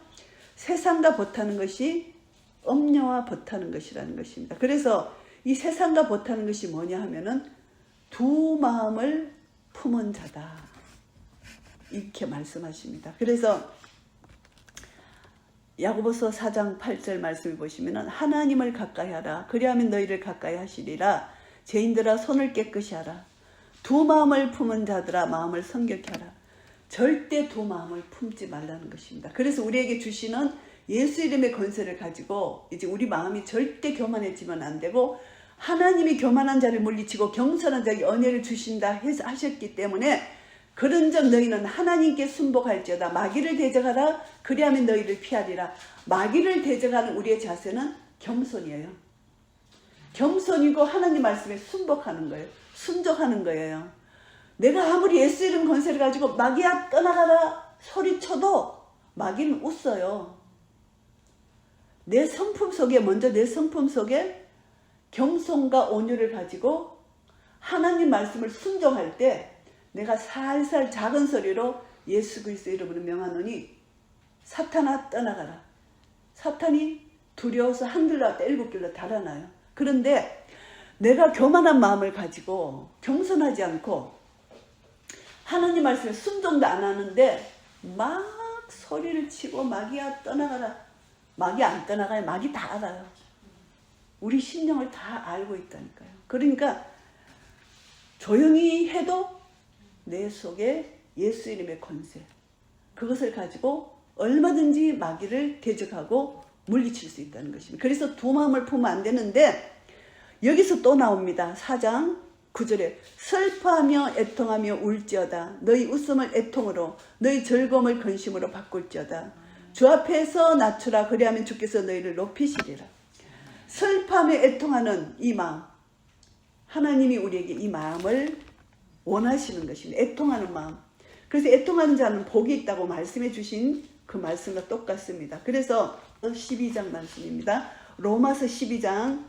세상과 벗하는 것이 엄녀와 벗하는 것이라는 것입니다. 그래서 이 세상과 벗하는 것이 뭐냐 하면은 두 마음을 품은 자다. 이렇게 말씀하십니다. 그래서 야고보서 4장 8절 말씀을 보시면은 하나님을 가까이 하라. 그리하면 너희를 가까이 하시리라. 죄인들아 손을 깨끗이 하라. 두 마음을 품은 자들아 마음을 성결케 하라. 절대 두 마음을 품지 말라는 것입니다. 그래서 우리에게 주시는 예수 이름의 권세를 가지고 이제 우리 마음이 절대 교만해지면 안 되고 하나님이 교만한 자를 물리치고 겸손한 자에게 은혜를 주신다 해서 하셨기 때문에 그런즉 너희는 하나님께 순복할지어다. 마귀를 대적하라. 그리하면 너희를 피하리라. 마귀를 대적하는 우리의 자세는 겸손이에요. 겸손이고 하나님 말씀에 순복하는 거예요. 순종하는 거예요. 내가 아무리 예수 이름 권세를 가지고 마귀야 떠나가라 소리쳐도 마귀는 웃어요. 내 성품 속에 먼저 내 성품 속에 겸손과 온유를 가지고 하나님 말씀을 순종할 때 내가 살살 작은 소리로 예수 그리스도 이름으로 명하노니 사탄아 떠나가라. 사탄이 두려워서 한둘러 7길로 달아나요. 그런데 내가 교만한 마음을 가지고 겸손하지 않고 하나님 말씀에 순종도 안 하는데 막 소리를 치고 마귀야 떠나가라. 마귀 안 떠나가요. 마귀 다 알아요. 우리 심령을 다 알고 있다니까요. 그러니까 조용히 해도 내 속에 예수 이름의 권세 그것을 가지고 얼마든지 마귀를 대적하고 물리칠 수 있다는 것입니다. 그래서 두 마음을 품으면 안 되는데 여기서 또 나옵니다. 4장 9절에 슬퍼하며 애통하며 울지어다. 너희 웃음을 애통으로 너희 즐거움을 근심으로 바꿀지어다. 주 앞에서 낮추라. 그리하면 주께서 너희를 높이시리라. 슬퍼하며 애통하는 이 마음 하나님이 우리에게 이 마음을 원하시는 것입니다. 애통하는 마음. 그래서 애통하는 자는 복이 있다고 말씀해 주신 그 말씀과 똑같습니다. 그래서 12장 말씀입니다. 로마서 12장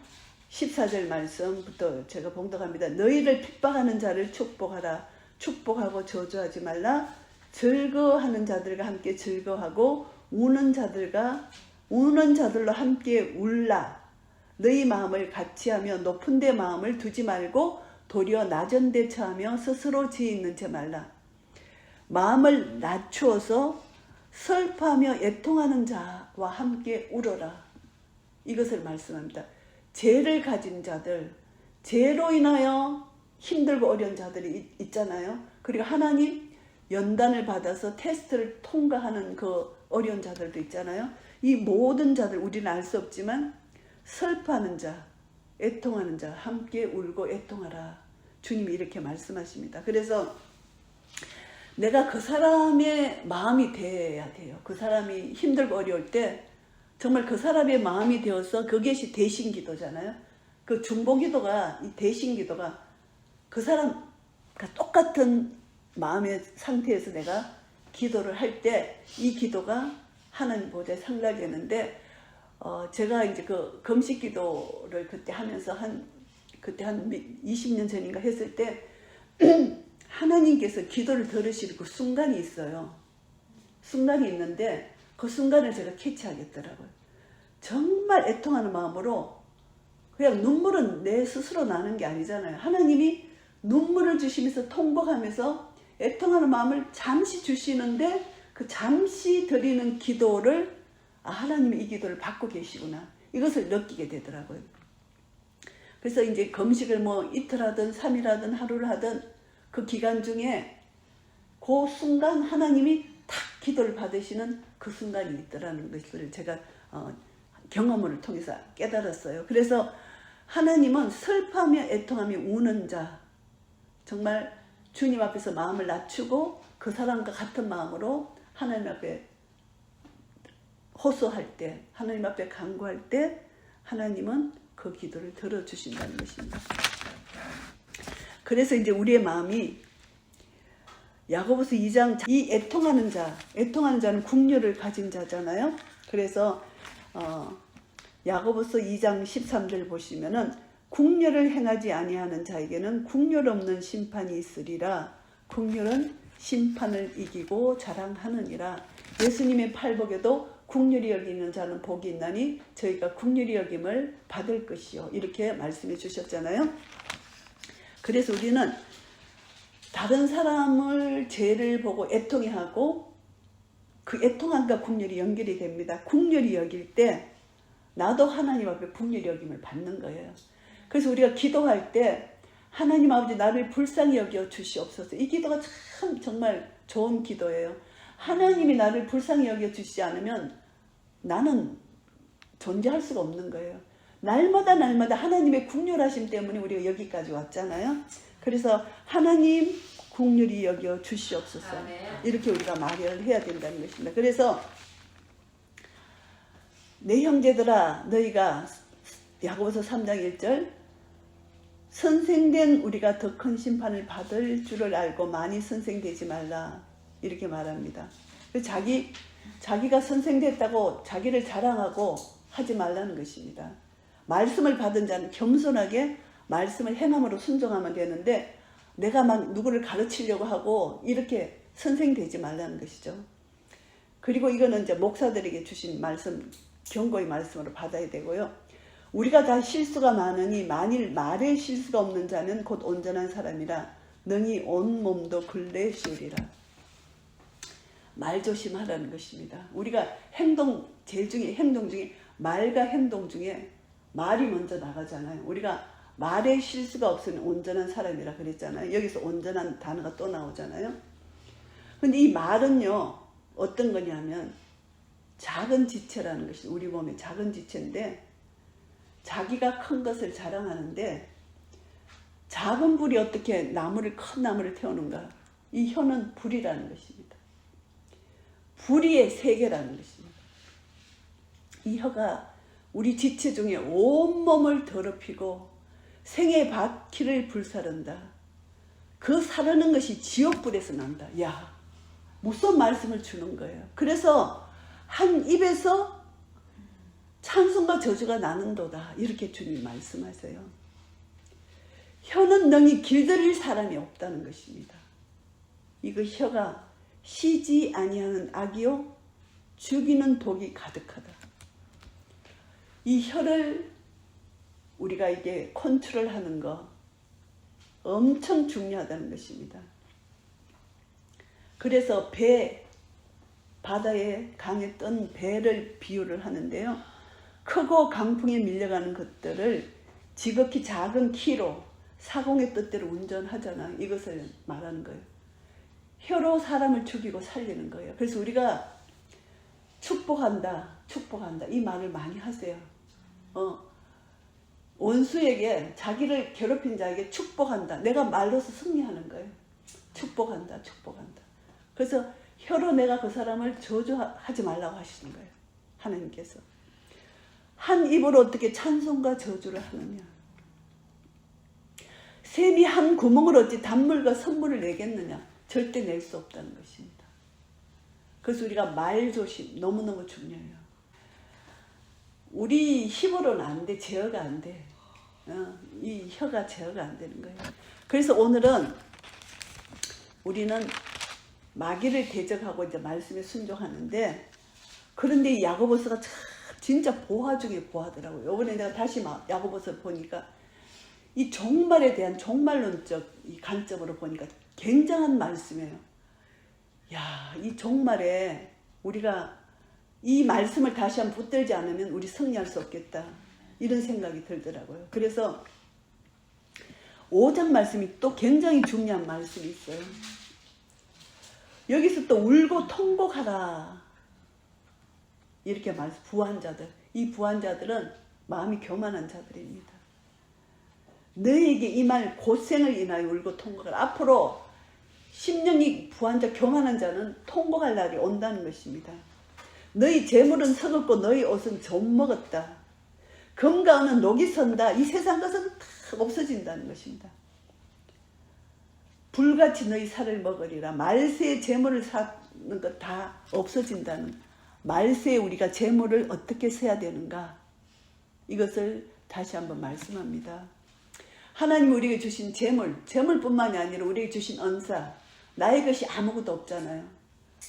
14절 말씀부터 제가 봉독합니다. 너희를 핍박하는 자를 축복하라. 축복하고 저주하지 말라. 즐거워하는 자들과 함께 즐거워하고 우는 자들로 함께 울라. 너희 마음을 같이하며 높은 데 마음을 두지 말고 도리어 낮은 데 처하며 스스로 지혜 있는 채 말라. 마음을 낮추어서 슬퍼하며 애통하는 자와 함께 울어라. 이것을 말씀합니다. 죄를 가진 자들, 죄로 인하여 힘들고 어려운 자들이 있잖아요. 그리고 하나님 연단을 받아서 테스트를 통과하는 그 어려운 자들도 있잖아요. 이 모든 자들 우리는 알 수 없지만 슬퍼하는 자, 애통하는 자 함께 울고 애통하라. 주님이 이렇게 말씀하십니다. 그래서 내가 그 사람의 마음이 돼야 돼요. 그 사람이 힘들고 어려울 때 정말 그 사람의 마음이 되어서 그것이 대신 기도잖아요. 그 중보 기도가, 이 대신 기도가 그 사람과 똑같은 마음의 상태에서 내가 기도를 할 때 이 기도가 하나님 보좌에 상달되는데, 제가 이제 그 금식 기도를 그때 하면서 그때 한 20년 전인가 했을 때 하나님께서 기도를 들으실 그 순간이 있어요. 순간이 있는데 그 순간을 제가 캐치하겠더라고요. 정말 애통하는 마음으로, 그냥 눈물은 내 스스로 나는 게 아니잖아요. 하나님이 눈물을 주시면서 통곡하면서 애통하는 마음을 잠시 주시는데 그 잠시 드리는 기도를 하나님이 이 기도를 받고 계시구나, 이것을 느끼게 되더라고요. 그래서 이제 금식을 뭐 이틀 하든 3일 하든 하루를 하든 그 기간 중에 그 순간 하나님이 탁 기도를 받으시는 그 순간이 있더라는 것을 제가 경험을 통해서 깨달았어요. 그래서 하나님은 슬퍼하며 애통하며 우는 자, 정말 주님 앞에서 마음을 낮추고 그 사람과 같은 마음으로 하나님 앞에 호소할 때, 하나님 앞에 간구할 때 하나님은 그 기도를 들어주신다는 것입니다. 그래서 이제 우리의 마음이 야고보서 2장, 이 애통하는 자는 국률을 가진 자잖아요. 그래서 야고보서 2장 13절 보시면은 국률을 행하지 아니하는 자에게는 국률 없는 심판이 있으리라. 국률은 심판을 이기고 자랑하느니라. 예수님의 팔복에도 국률이 여기는 자는 복이 있나니 저희가 국률이 여김을 받을 것이요, 이렇게 말씀해 주셨잖아요. 그래서 우리는 다른 사람을 죄를 보고 애통해하고 그 애통함과 국률이 연결이 됩니다. 국률이 여길 때 나도 하나님 앞에 국률이 여김을 받는 거예요. 그래서 우리가 기도할 때 하나님 아버지 나를 불쌍히 여겨 주시옵소서, 이 기도가 참 정말 좋은 기도예요. 하나님이 나를 불쌍히 여겨 주시지 않으면 나는 존재할 수가 없는 거예요. 날마다 하나님의 국률하심 때문에 우리가 여기까지 왔잖아요. 그래서 하나님 국률이 여겨 주시옵소서, 이렇게 우리가 말을 해야 된다는 것입니다. 그래서 내 형제들아 너희가, 야고보서 3장 1절, 선생된 우리가 더 큰 심판을 받을 줄을 알고 많이 선생되지 말라, 이렇게 말합니다. 자기가 선생됐다고 자기를 자랑하고 하지 말라는 것입니다. 말씀을 받은 자는 겸손하게 말씀을 행함으로 순종하면 되는데, 내가 막 누구를 가르치려고 하고 이렇게 선생되지 말라는 것이죠. 그리고 이거는 이제 목사들에게 주신 말씀, 경고의 말씀으로 받아야 되고요. 우리가 다 실수가 많으니 만일 말에 실수가 없는 자는 곧 온전한 사람이라 능히 온 몸도 근래 씌우리라. 말 조심하라는 것입니다. 우리가 행동 중에 말과 행동 중에 말이 먼저 나가잖아요. 우리가 말에 실수가 없으면 온전한 사람이라 그랬잖아요. 여기서 온전한 단어가 또 나오잖아요. 근데 이 말은요, 어떤 거냐면 작은 지체라는 것이 우리 몸의 작은 지체인데, 자기가 큰 것을 자랑하는데 작은 불이 어떻게 큰 나무를 태우는가? 이 혀는 불이라는 것입니다. 불의의 세계라는 것입니다. 이 혀가 우리 지체 중에 온몸을 더럽히고 생의 바퀴를 불사른다. 그 사르는 것이 지옥불에서 난다. 야, 무슨 말씀을 주는 거예요. 그래서 한 입에서 찬송과 저주가 나는도다, 이렇게 주님 말씀하세요. 혀는 능히 길들일 사람이 없다는 것입니다. 이거 혀가 쉬지 아니하는 악이요 죽이는 독이 가득하다. 이 혀를 우리가 이게 컨트롤하는 거 엄청 중요하다는 것입니다. 그래서 바다에 강에 뜬 배를 비유를 하는데요. 크고 강풍에 밀려가는 것들을 지극히 작은 키로 사공의 뜻대로 운전하잖아요. 이것을 말하는 거예요. 혀로 사람을 죽이고 살리는 거예요. 그래서 우리가 축복한다 이 말을 많이 하세요. 원수에게, 자기를 괴롭힌 자에게 축복한다. 내가 말로서 승리하는 거예요. 축복한다. 그래서 혀로 내가 그 사람을 저주하지 말라고 하시는 거예요. 하나님께서. 한 입으로 어떻게 찬송과 저주를 하느냐. 샘이 한 구멍으로 어찌 단물과 선물을 내겠느냐. 절대 낼 수 없다는 것입니다. 그래서 우리가 말 조심 너무너무 중요해요. 우리 힘으로는 안 돼. 제어가 안 돼. 이 혀가 제어가 안 되는 거예요. 그래서 오늘은 우리는 마귀를 대적하고 이제 말씀에 순종하는데, 그런데 이 야고보서가 참 진짜 보화 중에 보화더라고요. 이번에 내가 다시 야고보서 보니까 이 종말에 대한 종말론적 이 관점으로 보니까 굉장한 말씀이에요. 야, 이 종말에 우리가 이 말씀을 다시 한번 붙들지 않으면 우리 승리할 수 없겠다. 이런 생각이 들더라고요. 그래서 5장 말씀이 또 굉장히 중요한 말씀이 있어요. 여기서 또 울고 통곡하라. 이렇게 말씀, 부한자들. 이 부한자들은 마음이 교만한 자들입니다. 너희에게 이 말 고생을 인하여 울고 통곡하라. 앞으로 10년이 부한자 교만한 자는 통곡할 날이 온다는 것입니다. 너희 재물은 썩었고 너희 옷은 좀 먹었다. 금과 은은 녹이 선다. 이 세상 것은 다 없어진다는 것입니다. 불같이 너희 살을 먹으리라. 말세의 재물을 사는 것 다 없어진다는, 말세에 우리가 재물을 어떻게 세야 되는가, 이것을 다시 한번 말씀합니다. 하나님 우리에게 주신 재물뿐만이 아니라 우리에게 주신 언사, 나의 것이 아무것도 없잖아요.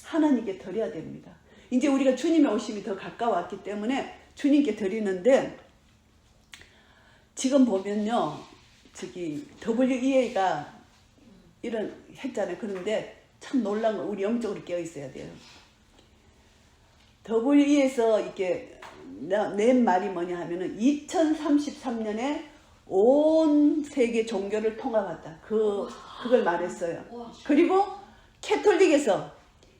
하나님께 드려야 됩니다. 이제 우리가 주님의 오심이 더 가까웠기 때문에 주님께 드리는데, 지금 보면요, 저기 WEA가 이런 했잖아요. 그런데 참 놀라운 건 우리 영적으로 깨어 있어야 돼요. WEA에서 이렇게 낸 말이 뭐냐 하면은 2033년에 온 세계 종교를 통합한다. 그걸 말했어요. 그리고 캐톨릭에서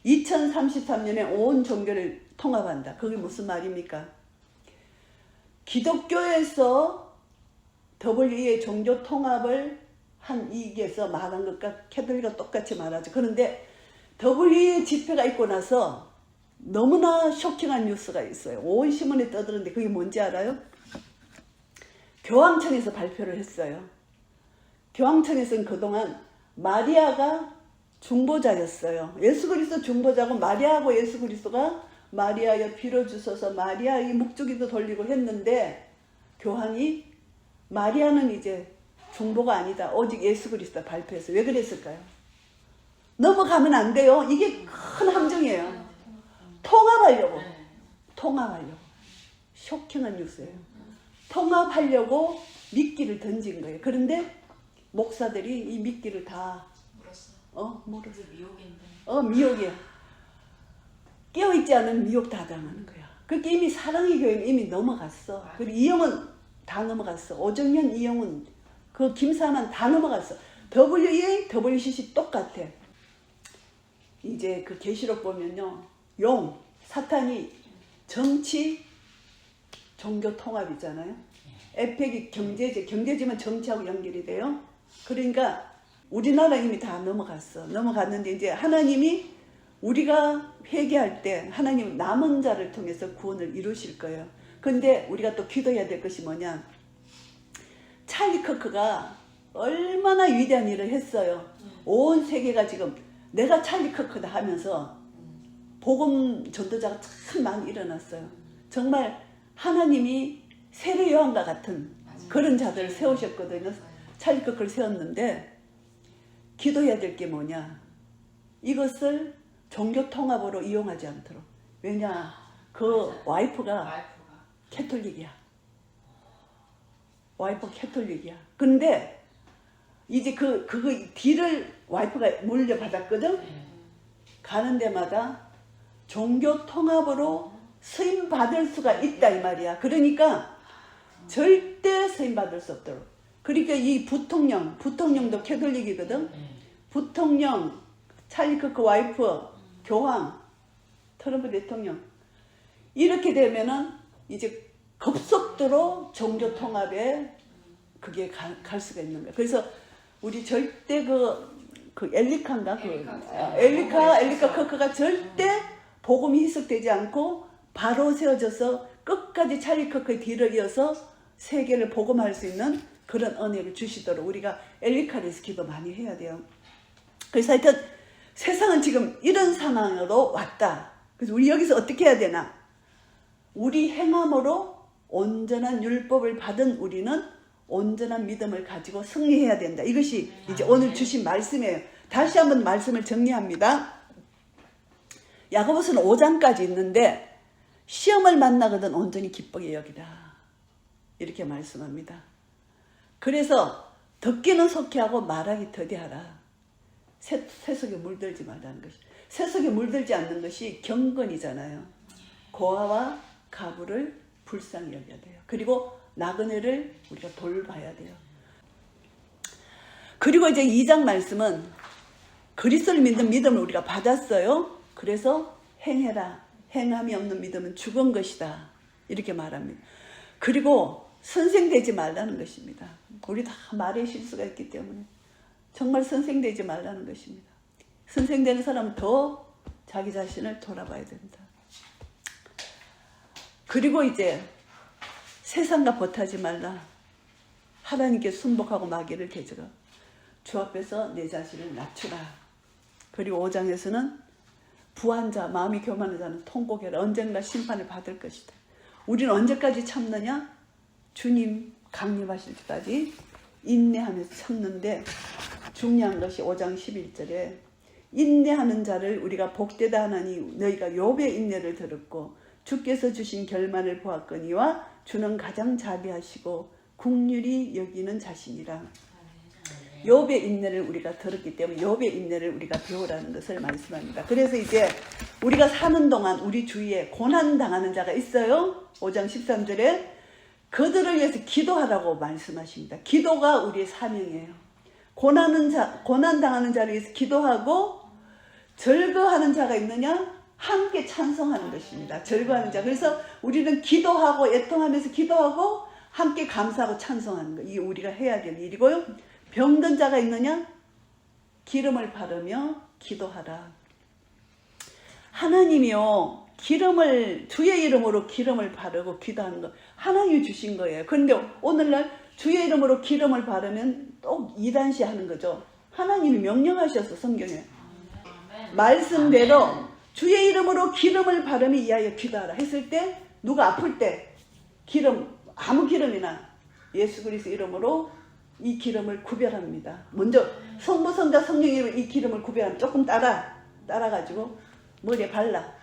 2033년에 온 종교를 통합한다. 그게 무슨 말입니까? 기독교에서 WEA 종교 통합을 한 이게서 말한 것과 캐톨릭과 똑같이 말하죠. 그런데 WEA 집회가 있고 나서 너무나 쇼킹한 뉴스가 있어요. 온 신문에 떠드는데 그게 뭔지 알아요? 교황청에서 발표를 했어요. 교황청에서는 그동안 마리아가 중보자였어요. 예수 그리스도 중보자고 마리아하고 예수 그리스도가 마리아여 빌어주소서, 마리아의 묵주기도 돌리고 했는데, 교황이 마리아는 이제 중보가 아니다, 오직 예수 그리스도 발표했어요. 왜 그랬을까요? 넘어가면 안 돼요. 이게 큰 함정이에요. 통합하려고. 쇼킹한 뉴스예요. 통합하려고 미끼를 던진 거예요. 그런데 목사들이 이 미끼를 다 물었어. 미혹이야. 깨어있지 않은 미혹 다 당하는 거야. 그렇게 이미 사랑의 교회는 이미 넘어갔어. 그리고 이영은 다 넘어갔어. 오정현, 이영은, 그 김사만 다 넘어갔어. WEA, WCC 똑같아. 이제 그 계시록 보면요, 사탄이 정치, 종교 통합이잖아요. 에펙이 경제지만 정치하고 연결이 돼요. 그러니까 우리나라 이미 다 넘어갔는데 이제 하나님이 우리가 회개할 때 하나님은 남은 자를 통해서 구원을 이루실 거예요. 근데 우리가 또 기도해야 될 것이 뭐냐, 찰리 커크가 얼마나 위대한 일을 했어요. 온 세계가 지금 내가 찰리 커크다 하면서 복음 전도자가 참 많이 일어났어요. 정말 하나님이 세례 요한과 같은 그런 자들을 세우셨거든요. 찰리 커크를 세웠는데, 기도해야 될 게 뭐냐, 이것을 종교 통합으로 이용하지 않도록. 왜냐, 그 와이프가 캐톨릭이야. 와이프 캐톨릭이야. 근데 이제 그거 딜을 와이프가 물려받았거든. 가는 데마다 종교 통합으로 서임 받을 수가 있다 이 말이야. 그러니까 절대 서임 받을 수 없도록. 그러니까 이 부통령도 캐톨릭이거든. 부통령, 찰리 커크 와이프, 교황, 트럼프 대통령, 이렇게 되면은 이제 급속도로 종교 통합에 그게 갈 수가 있는 거야. 그래서 우리 절대 엘리카 커크가 절대 복음이 희석되지 않고 바로 세워져서 끝까지 찰리 커크의 뒤를 이어서 세계를 복음할 수 있는 그런 은혜를 주시도록 우리가 엘리카리스 기도 많이 해야 돼요. 그래서 하여튼 세상은 지금 이런 상황으로 왔다. 그래서 우리 여기서 어떻게 해야 되나? 우리 행함으로 온전한 율법을 받은 우리는 온전한 믿음을 가지고 승리해야 된다. 이것이 이제 오늘 주신 말씀이에요. 다시 한번 말씀을 정리합니다. 야고보서는 5장까지 있는데 시험을 만나거든 온전히 기쁘게 여기라. 이렇게 말씀합니다. 그래서 듣기는 속히하고 말하기 더디하라. 세속에 물들지 말라는 것이. 세속에 물들지 않는 것이 경건이잖아요. 고아와 가부를 불쌍히 여겨야 돼요. 그리고 나그네를 우리가 돌봐야 돼요. 그리고 이제 2장 말씀은 그리스도를 믿는 믿음을 우리가 받았어요. 그래서 행해라. 행함이 없는 믿음은 죽은 것이다. 이렇게 말합니다. 그리고 선생되지 말라는 것입니다. 우리 다 말에 실수가 있기 때문에 정말 선생되지 말라는 것입니다. 선생되는 사람은 더 자기 자신을 돌아봐야 된다. 그리고 이제 세상과 버타지 말라. 하나님께 순복하고 마귀를 대적하. 주 앞에서 내 자신을 낮추라. 그리고 5장에서는 부한 자, 마음이 교만한 자는 통곡해라. 언젠가 심판을 받을 것이다. 우리는 언제까지 참느냐? 주님 강림하실 때까지 인내하면서 참는데 중요한 것이 5장 11절에 인내하는 자를 우리가 복되다 하나니 너희가 욥의 인내를 들었고 주께서 주신 결말을 보았거니와 주는 가장 자비하시고 긍휼히 여기는 자신이라. 욥의 인내를 우리가 들었기 때문에 욥의 인내를 우리가 배우라는 것을 말씀합니다. 그래서 이제 우리가 사는 동안 우리 주위에 고난당하는 자가 있어요. 5장 13절에 그들을 위해서 기도하라고 말씀하십니다. 기도가 우리의 사명이에요. 고난당하는 자를 위해서 기도하고 절거하는 자가 있느냐? 함께 찬송하는 것입니다. 절거하는 자. 그래서 우리는 기도하고 애통하면서 기도하고 함께 감사하고 찬송하는 거. 이게 우리가 해야 될 일이고요. 병든 자가 있느냐? 기름을 바르며 기도하라. 하나님이요. 주의 이름으로 기름을 바르고 기도하는 거 하나님이 주신 거예요. 그런데 오늘날 주의 이름으로 기름을 바르면 또 이단시 하는 거죠. 하나님이 명령하셔서 성경에 말씀대로 주의 이름으로 기름을 바르며 이하여 기도하라 했을 때 누가 아플 때 기름 아무 기름이나 예수 그리스도 이름으로 이 기름을 구별합니다. 먼저 성부 성자 성령 이름으로 이 기름을 구별하면 조금 따라가지고 머리에 발라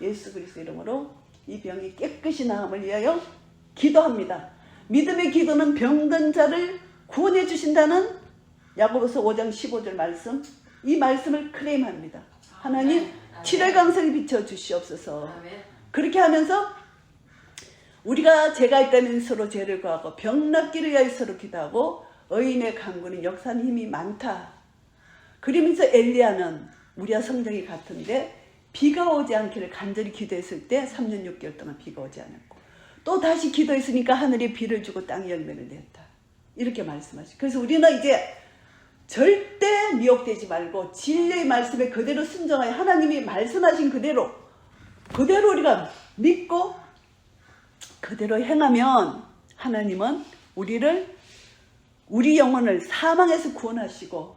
예수 그리스도 이름으로 이 병이 깨끗이 나음을 위하여 기도합니다. 믿음의 기도는 병든 자를 구원해 주신다는 야고보서 5장 15절 말씀, 이 말씀을 클레임합니다. 하나님 치료의 강성이 비춰 주시옵소서. 그렇게 하면서 우리가 죄가 있다면 서로 죄를 구하고 병 낫기를 위하여 서로 기도하고 의인의 간구는 역사는 힘이 많다. 그러면서 엘리야는 우리와 성정이 같은데 비가 오지 않기를 간절히 기도했을 때 3년 6개월 동안 비가 오지 않았고 또 다시 기도했으니까 하늘이 비를 주고 땅이 열매를 냈다. 이렇게 말씀하시죠. 그래서 우리는 이제 절대 미혹되지 말고 진리의 말씀에 그대로 순종하여 하나님이 말씀하신 그대로 우리가 믿고 그대로 행하면 하나님은 우리 영혼을 사망에서 구원하시고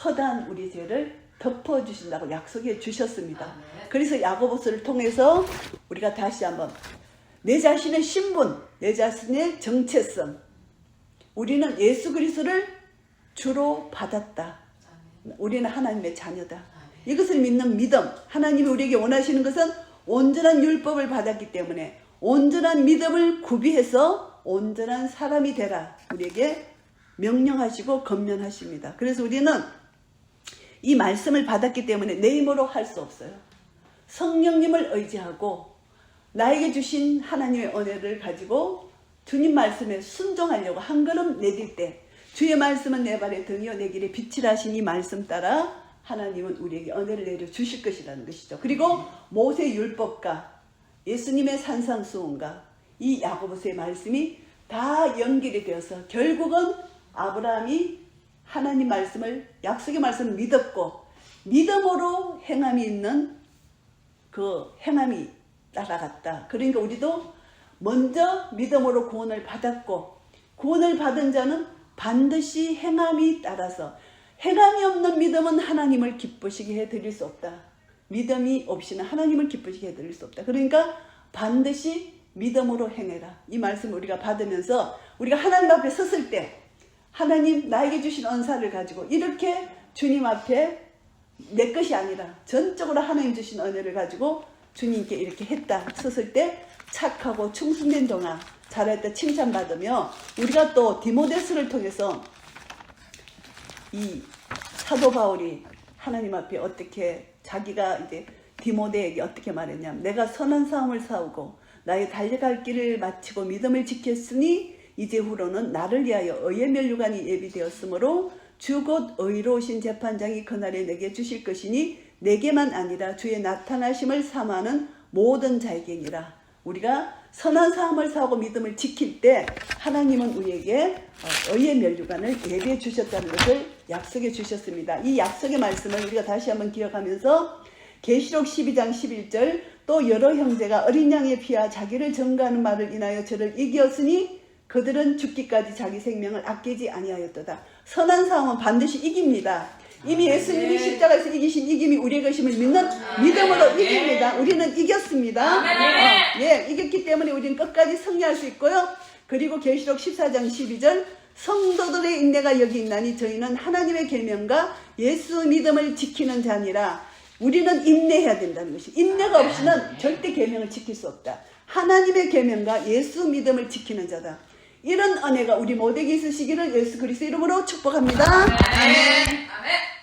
허다한 우리 죄를 덮어주신다고 약속해 주셨습니다. 그래서 야고보서를 통해서 우리가 다시 한번 내 자신의 신분, 내 자신의 정체성, 우리는 예수 그리스도를 주로 받았다. 우리는 하나님의 자녀다. 이것을 믿는 믿음, 하나님이 우리에게 원하시는 것은 온전한 율법을 받았기 때문에 온전한 믿음을 구비해서 온전한 사람이 되라. 우리에게 명령하시고 권면하십니다. 그래서 우리는 이 말씀을 받았기 때문에 내 힘으로 할 수 없어요. 성령님을 의지하고 나에게 주신 하나님의 은혜를 가지고 주님 말씀에 순종하려고 한 걸음 내딜 때 주의 말씀은 내 발의 등이요 내 길에 빛이라 하신 이 말씀 따라 하나님은 우리에게 은혜를 내려 주실 것이라는 것이죠. 그리고 모세 율법과 예수님의 산상수훈과 이 야고보서의 말씀이 다 연결이 되어서 결국은 아브라함이 하나님 말씀을 약속의 말씀을 믿었고 믿음으로 행함이 있는 그 행함이 따라갔다. 그러니까 우리도 먼저 믿음으로 구원을 받았고 구원을 받은 자는 반드시 행함이 따라서 행함이 없는 믿음은 하나님을 기쁘시게 해드릴 수 없다. 믿음이 없이는 하나님을 기쁘시게 해드릴 수 없다. 그러니까 반드시 믿음으로 행해라. 이 말씀을 우리가 받으면서 우리가 하나님 앞에 섰을 때 하나님 나에게 주신 은사를 가지고 이렇게 주님 앞에 내 것이 아니라 전적으로 하나님 주신 은혜를 가지고 주님께 이렇게 했다. 섰을 때 착하고 충성된 동안 잘했다 칭찬받으며 우리가 또 디모데스를 통해서 이 사도 바울이 하나님 앞에 어떻게 자기가 이제 디모데에게 어떻게 말했냐면 내가 선한 싸움을 싸우고 나의 달려갈 길을 마치고 믿음을 지켰으니 이제후로는 나를 위하여 의의 면류관이 예비되었으므로 주 곧 의로우신 재판장이 그날에 내게 주실 것이니 내게만 아니라 주의 나타나심을 사모하는 모든 자에게니라. 우리가 선한 싸움을 싸우고 믿음을 지킬 때 하나님은 우리에게 의의 면류관을 예비해 주셨다는 것을 약속해 주셨습니다. 이 약속의 말씀을 우리가 다시 한번 기억하면서 계시록 12장 11절 또 여러 형제가 어린 양의 피와 자기를 증거하는 말을 인하여 저를 이기었으니 그들은 죽기까지 자기 생명을 아끼지 아니하였도다. 선한 싸움은 반드시 이깁니다. 이미 예수님이 십자가에서 이기신 이김이 우리의 것임을 믿는 믿음으로 이깁니다. 우리는 이겼습니다. 이겼기 때문에 우리는 끝까지 승리할 수 있고요. 그리고 계시록 14장 12절 성도들의 인내가 여기 있나니 저희는 하나님의 계명과 예수 믿음을 지키는 자니라. 우리는 인내해야 된다는 것이 인내가 없이는 절대 계명을 지킬 수 없다. 하나님의 계명과 예수 믿음을 지키는 자다. 이런 은혜가 우리 모두에게 있으시기를 예수 그리스도 이름으로 축복합니다. 아멘. 아멘.